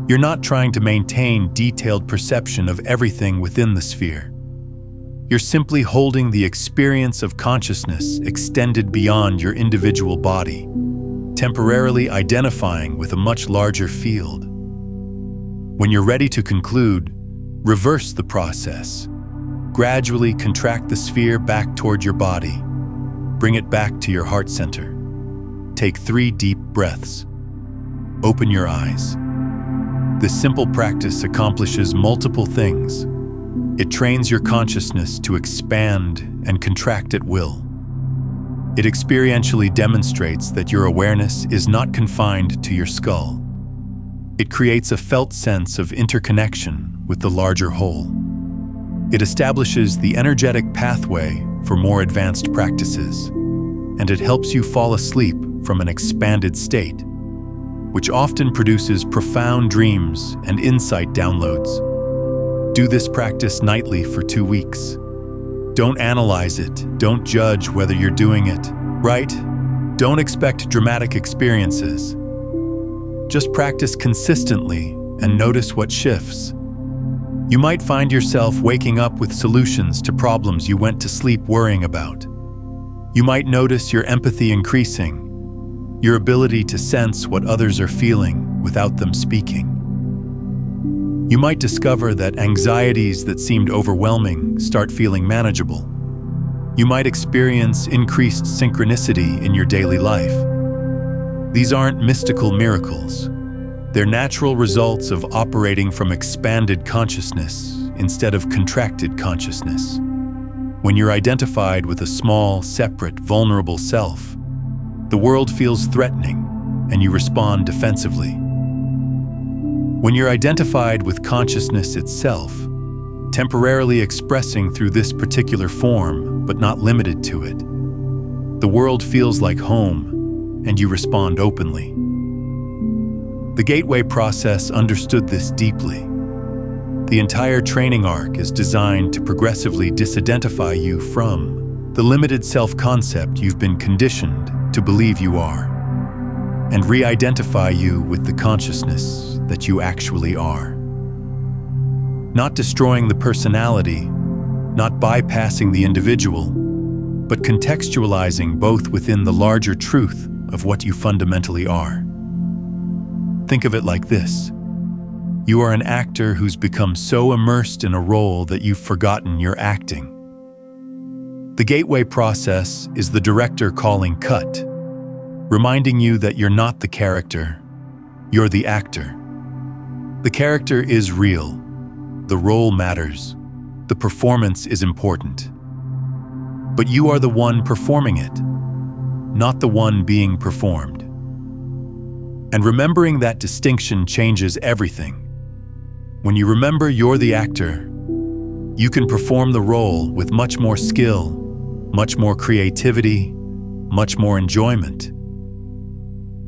You're not trying to maintain detailed perception of everything within the sphere. You're simply holding the experience of consciousness extended beyond your individual body, temporarily identifying with a much larger field. When you're ready to conclude, reverse the process. Gradually contract the sphere back toward your body. Bring it back to your heart center. Take 3 deep breaths. Open your eyes. This simple practice accomplishes multiple things. It trains your consciousness to expand and contract at will. It experientially demonstrates that your awareness is not confined to your skull. It creates a felt sense of interconnection with the larger whole. It establishes the energetic pathway for more advanced practices, and it helps you fall asleep from an expanded state, which often produces profound dreams and insight downloads. Do this practice nightly for 2 weeks. Don't analyze it. Don't judge whether you're doing it right. Don't expect dramatic experiences. Just practice consistently and notice what shifts. You might find yourself waking up with solutions to problems you went to sleep worrying about. You might notice your empathy increasing, your ability to sense what others are feeling without them speaking. You might discover that anxieties that seemed overwhelming start feeling manageable. You might experience increased synchronicity in your daily life. These aren't mystical miracles. They're natural results of operating from expanded consciousness instead of contracted consciousness. When you're identified with a small, separate, vulnerable self, the world feels threatening and you respond defensively. When you're identified with consciousness itself, temporarily expressing through this particular form, but not limited to it, the world feels like home and you respond openly. The gateway process understood this deeply. The entire training arc is designed to progressively disidentify you from the limited self-concept you've been conditioned to believe you are, and re-identify you with the consciousness that you actually are. Not destroying the personality, not bypassing the individual, but contextualizing both within the larger truth of what you fundamentally are. Think of it like this. You are an actor who's become so immersed in a role that you've forgotten you're acting. The gateway process is the director calling cut, reminding you that you're not the character, you're the actor. The character is real, the role matters, the performance is important. But you are the one performing it, not the one being performed. And remembering that distinction changes everything. When you remember you're the actor, you can perform the role with much more skill, much more creativity, much more enjoyment.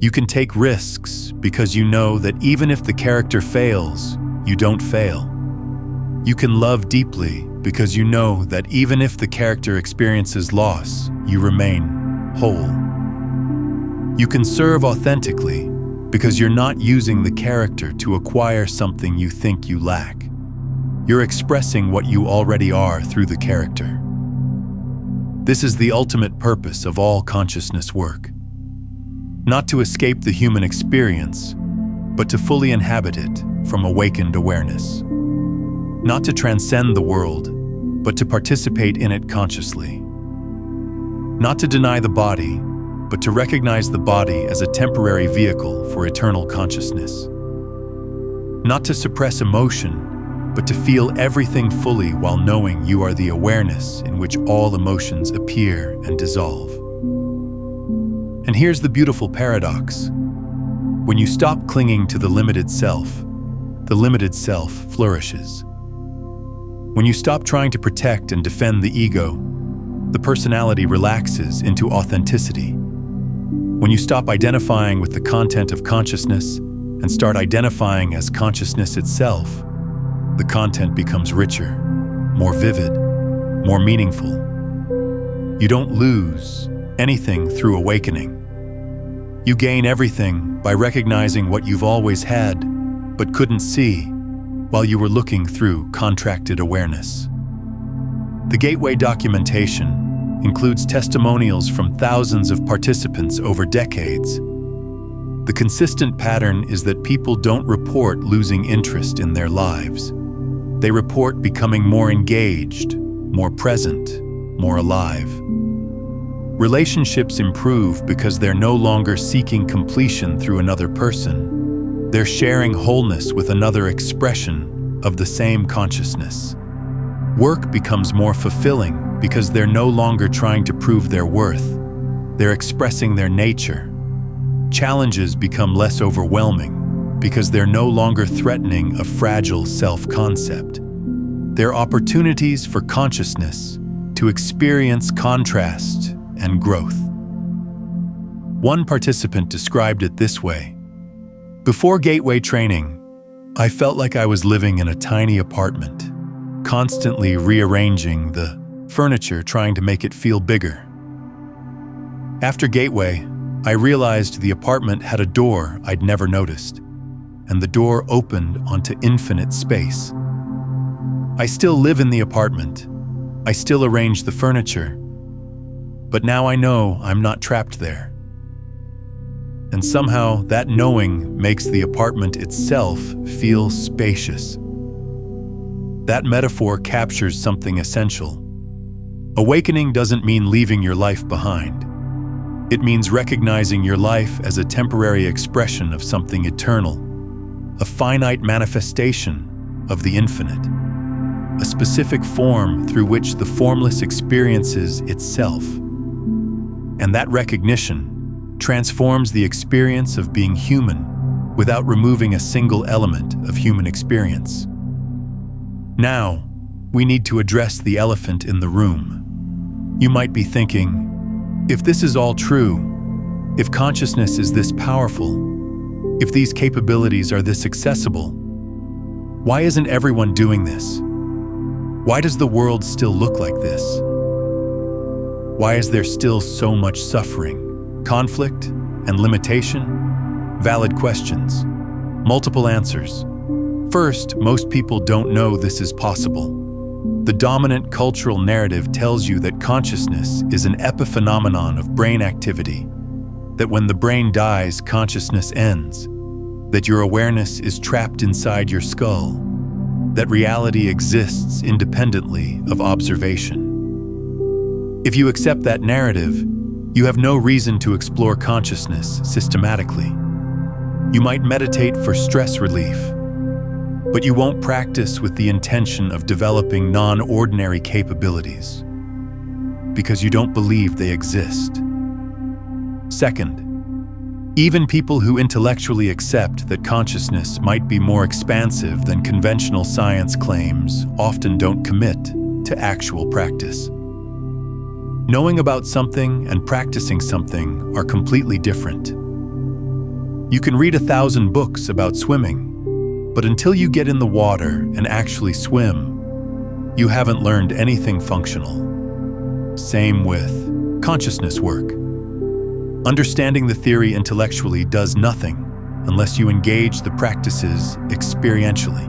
You can take risks because you know that even if the character fails, you don't fail. You can love deeply because you know that even if the character experiences loss, you remain whole. You can serve authentically because you're not using the character to acquire something you think you lack. You're expressing what you already are through the character. This is the ultimate purpose of all consciousness work. Not to escape the human experience, but to fully inhabit it from awakened awareness. Not to transcend the world, but to participate in it consciously. Not to deny the body, but to recognize the body as a temporary vehicle for eternal consciousness. Not to suppress emotion, but to feel everything fully while knowing you are the awareness in which all emotions appear and dissolve. And here's the beautiful paradox. When you stop clinging to the limited self flourishes. When you stop trying to protect and defend the ego, the personality relaxes into authenticity. When you stop identifying with the content of consciousness and start identifying as consciousness itself, the content becomes richer, more vivid, more meaningful. You don't lose anything through awakening. You gain everything by recognizing what you've always had but couldn't see while you were looking through contracted awareness. The gateway documentation includes testimonials from thousands of participants over decades. The consistent pattern is that people don't report losing interest in their lives. They report becoming more engaged, more present, more alive. Relationships improve because they're no longer seeking completion through another person. They're sharing wholeness with another expression of the same consciousness. Work becomes more fulfilling because they're no longer trying to prove their worth. They're expressing their nature. Challenges become less overwhelming because they're no longer threatening a fragile self-concept. They're opportunities for consciousness to experience contrast and growth. One participant described it this way: before gateway training, I felt like I was living in a tiny apartment, constantly rearranging the furniture trying to make it feel bigger. After gateway, I realized the apartment had a door I'd never noticed, and the door opened onto infinite space. I still live in the apartment. I still arrange the furniture. but now I know I'm not trapped there. And somehow that knowing makes the apartment itself feel spacious. That metaphor captures something essential. Awakening doesn't mean leaving your life behind. It means recognizing your life as a temporary expression of something eternal, a finite manifestation of the infinite, a specific form through which the formless experiences itself. And that recognition transforms the experience of being human without removing a single element of human experience. Now, we need to address the elephant in the room. You might be thinking, if this is all true, if consciousness is this powerful, if these capabilities are this accessible, why isn't everyone doing this? Why does the world still look like this? Why is there still so much suffering? Conflict and limitation? Valid questions. Multiple answers. First, most people don't know this is possible. The dominant cultural narrative tells you that consciousness is an epiphenomenon of brain activity, that when the brain dies, consciousness ends, that your awareness is trapped inside your skull, that reality exists independently of observation. If you accept that narrative, you have no reason to explore consciousness systematically. You might meditate for stress relief, but you won't practice with the intention of developing non-ordinary capabilities because you don't believe they exist. Second, even people who intellectually accept that consciousness might be more expansive than conventional science claims often don't commit to actual practice. Knowing about something and practicing something are completely different. You can read 1,000 books about swimming, but until you get in the water and actually swim, you haven't learned anything functional. Same with consciousness work. Understanding the theory intellectually does nothing unless you engage the practices experientially.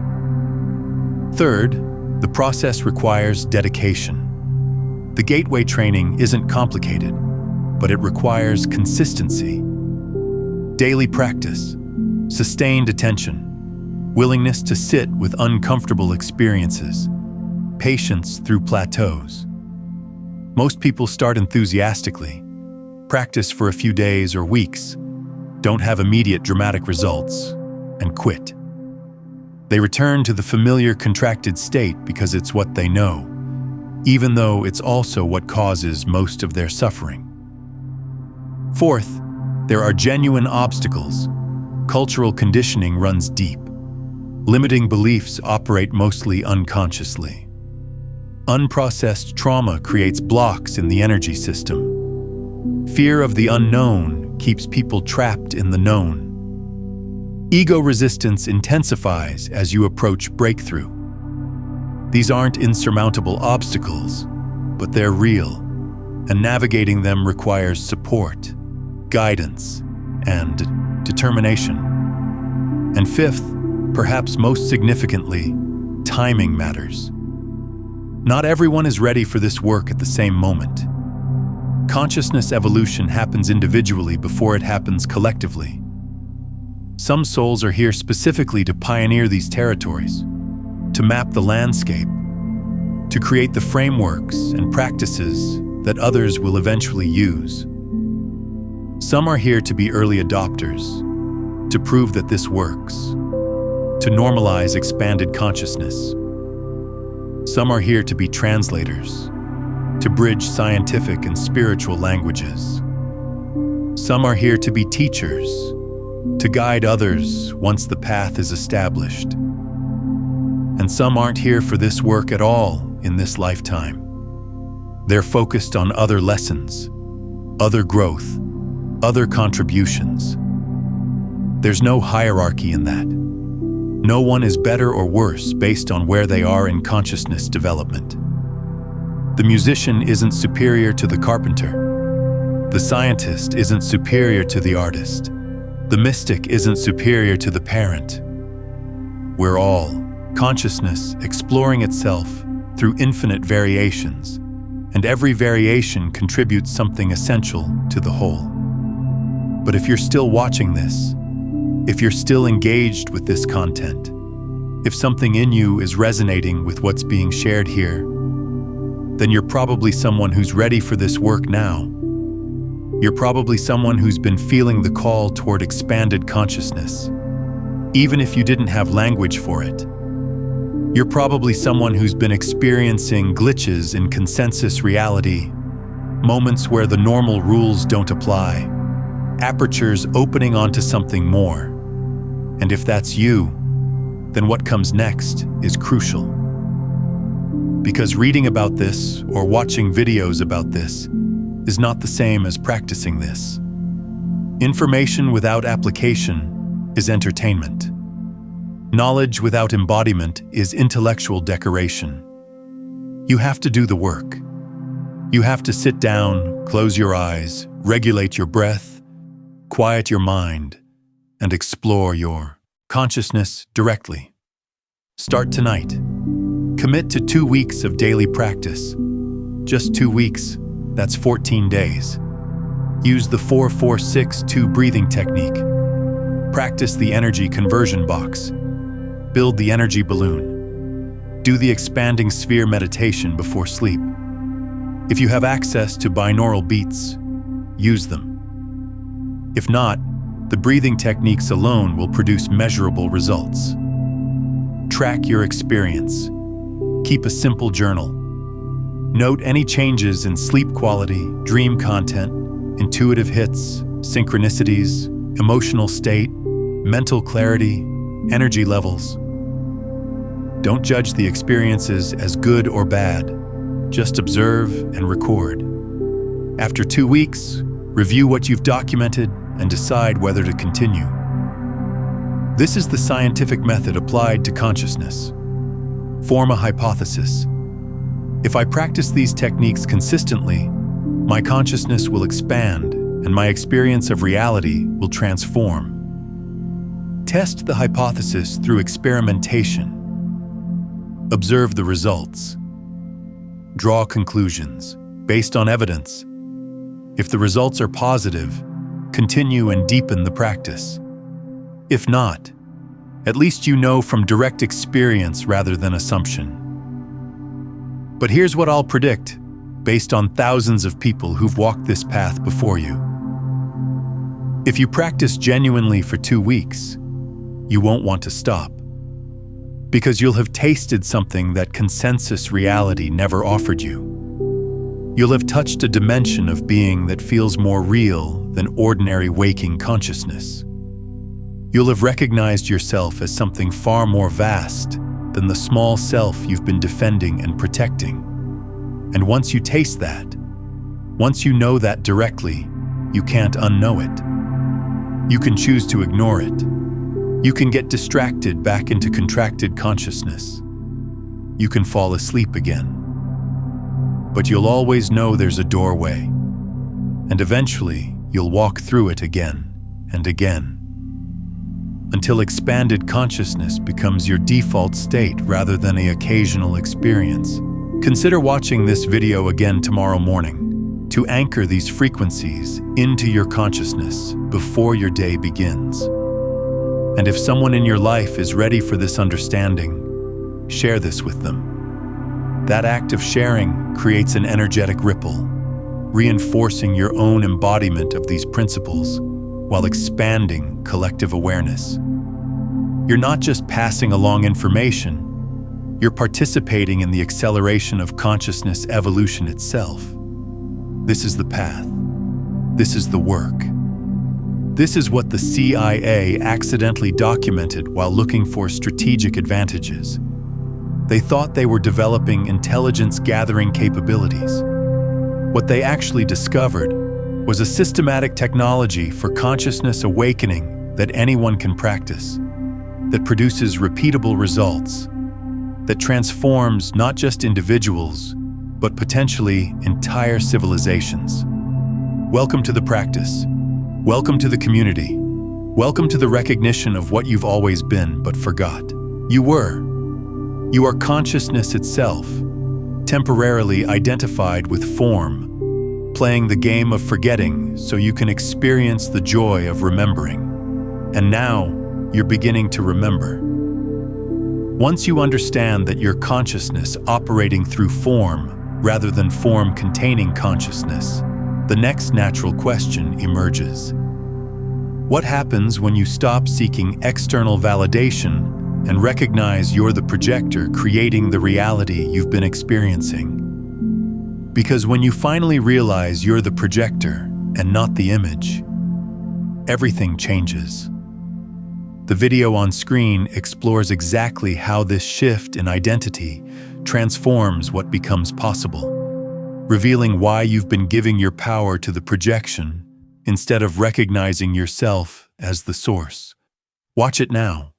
Third, the process requires dedication. The gateway training isn't complicated, but it requires consistency. Daily practice, sustained attention, willingness to sit with uncomfortable experiences, patience through plateaus. Most people start enthusiastically, practice for a few days or weeks, don't have immediate dramatic results, and quit. They return to the familiar contracted state because it's what they know, even though it's also what causes most of their suffering. Fourth, there are genuine obstacles. Cultural conditioning runs deep. Limiting beliefs operate mostly unconsciously. Unprocessed trauma creates blocks in the energy system. Fear of the unknown keeps people trapped in the known. Ego resistance intensifies as you approach breakthrough. These aren't insurmountable obstacles, but they're real, and navigating them requires support, guidance, and determination. And fifth, perhaps most significantly, timing matters. Not everyone is ready for this work at the same moment. Consciousness evolution happens individually before it happens collectively. Some souls are here specifically to pioneer these territories, to map the landscape, to create the frameworks and practices that others will eventually use. Some are here to be early adopters, to prove that this works, to normalize expanded consciousness. Some are here to be translators, to bridge scientific and spiritual languages. Some are here to be teachers, to guide others once the path is established. And some aren't here for this work at all in this lifetime. They're focused on other lessons, other growth, other contributions. There's no hierarchy in that. No one is better or worse based on where they are in consciousness development. The musician isn't superior to the carpenter. The scientist isn't superior to the artist. The mystic isn't superior to the parent. We're all consciousness exploring itself through infinite variations, and every variation contributes something essential to the whole. But if you're still watching this, if you're still engaged with this content, if something in you is resonating with what's being shared here, then you're probably someone who's ready for this work now. You're probably someone who's been feeling the call toward expanded consciousness, even if you didn't have language for it. You're probably someone who's been experiencing glitches in consensus reality, moments where the normal rules don't apply, apertures opening onto something more. And if that's you, then what comes next is crucial. Because reading about this or watching videos about this is not the same as practicing this. Information without application is entertainment. Knowledge without embodiment is intellectual decoration. You have to do the work. You have to sit down, close your eyes, regulate your breath, quiet your mind, and explore your consciousness directly. Start tonight. Commit to 2 weeks of daily practice. Just 2 weeks, that's 14 days. Use the 4-4-6-2 breathing technique. Practice the energy conversion box. Build the energy balloon. Do the expanding sphere meditation before sleep. If you have access to binaural beats, use them. If not, the breathing techniques alone will produce measurable results. Track your experience. Keep a simple journal. Note any changes in sleep quality, dream content, intuitive hits, synchronicities, emotional state, mental clarity, energy levels. Don't judge the experiences as good or bad. Just observe and record. After 2 weeks, review what you've documented and decide whether to continue. This is the scientific method applied to consciousness. Form a hypothesis. If I practice these techniques consistently, my consciousness will expand and my experience of reality will transform. Test the hypothesis through experimentation. Observe the results. Draw conclusions based on evidence. If the results are positive, continue and deepen the practice. If not, at least you know from direct experience rather than assumption. But here's what I'll predict, based on thousands of people who've walked this path before you. If you practice genuinely for 2 weeks, you won't want to stop. Because you'll have tasted something that consensus reality never offered you. You'll have touched a dimension of being that feels more real than ordinary waking consciousness. You'll have recognized yourself as something far more vast than the small self you've been defending and protecting. And once you taste that, once you know that directly, you can't unknow it. You can choose to ignore it. You can get distracted back into contracted consciousness. You can fall asleep again. But you'll always know there's a doorway. And eventually, you'll walk through it again and again. Until expanded consciousness becomes your default state rather than an occasional experience. Consider watching this video again tomorrow morning to anchor these frequencies into your consciousness before your day begins. And if someone in your life is ready for this understanding, share this with them. That act of sharing creates an energetic ripple, reinforcing your own embodiment of these principles while expanding collective awareness. You're not just passing along information, you're participating in the acceleration of consciousness evolution itself. This is the path. This is the work. This is what the CIA accidentally documented while looking for strategic advantages. They thought they were developing intelligence-gathering capabilities. What they actually discovered was a systematic technology for consciousness awakening that anyone can practice, that produces repeatable results, that transforms not just individuals, but potentially entire civilizations. Welcome to the practice. Welcome to the community. Welcome to the recognition of what you've always been but forgot. You are consciousness itself, temporarily identified with form, playing the game of forgetting so you can experience the joy of remembering. And now, you're beginning to remember. Once you understand that your consciousness operating through form rather than form-containing consciousness, the next natural question emerges. What happens when you stop seeking external validation and recognize you're the projector creating the reality you've been experiencing? Because when you finally realize you're the projector and not the image, everything changes. The video on screen explores exactly how this shift in identity transforms what becomes possible, revealing why you've been giving your power to the projection instead of recognizing yourself as the source. Watch it now.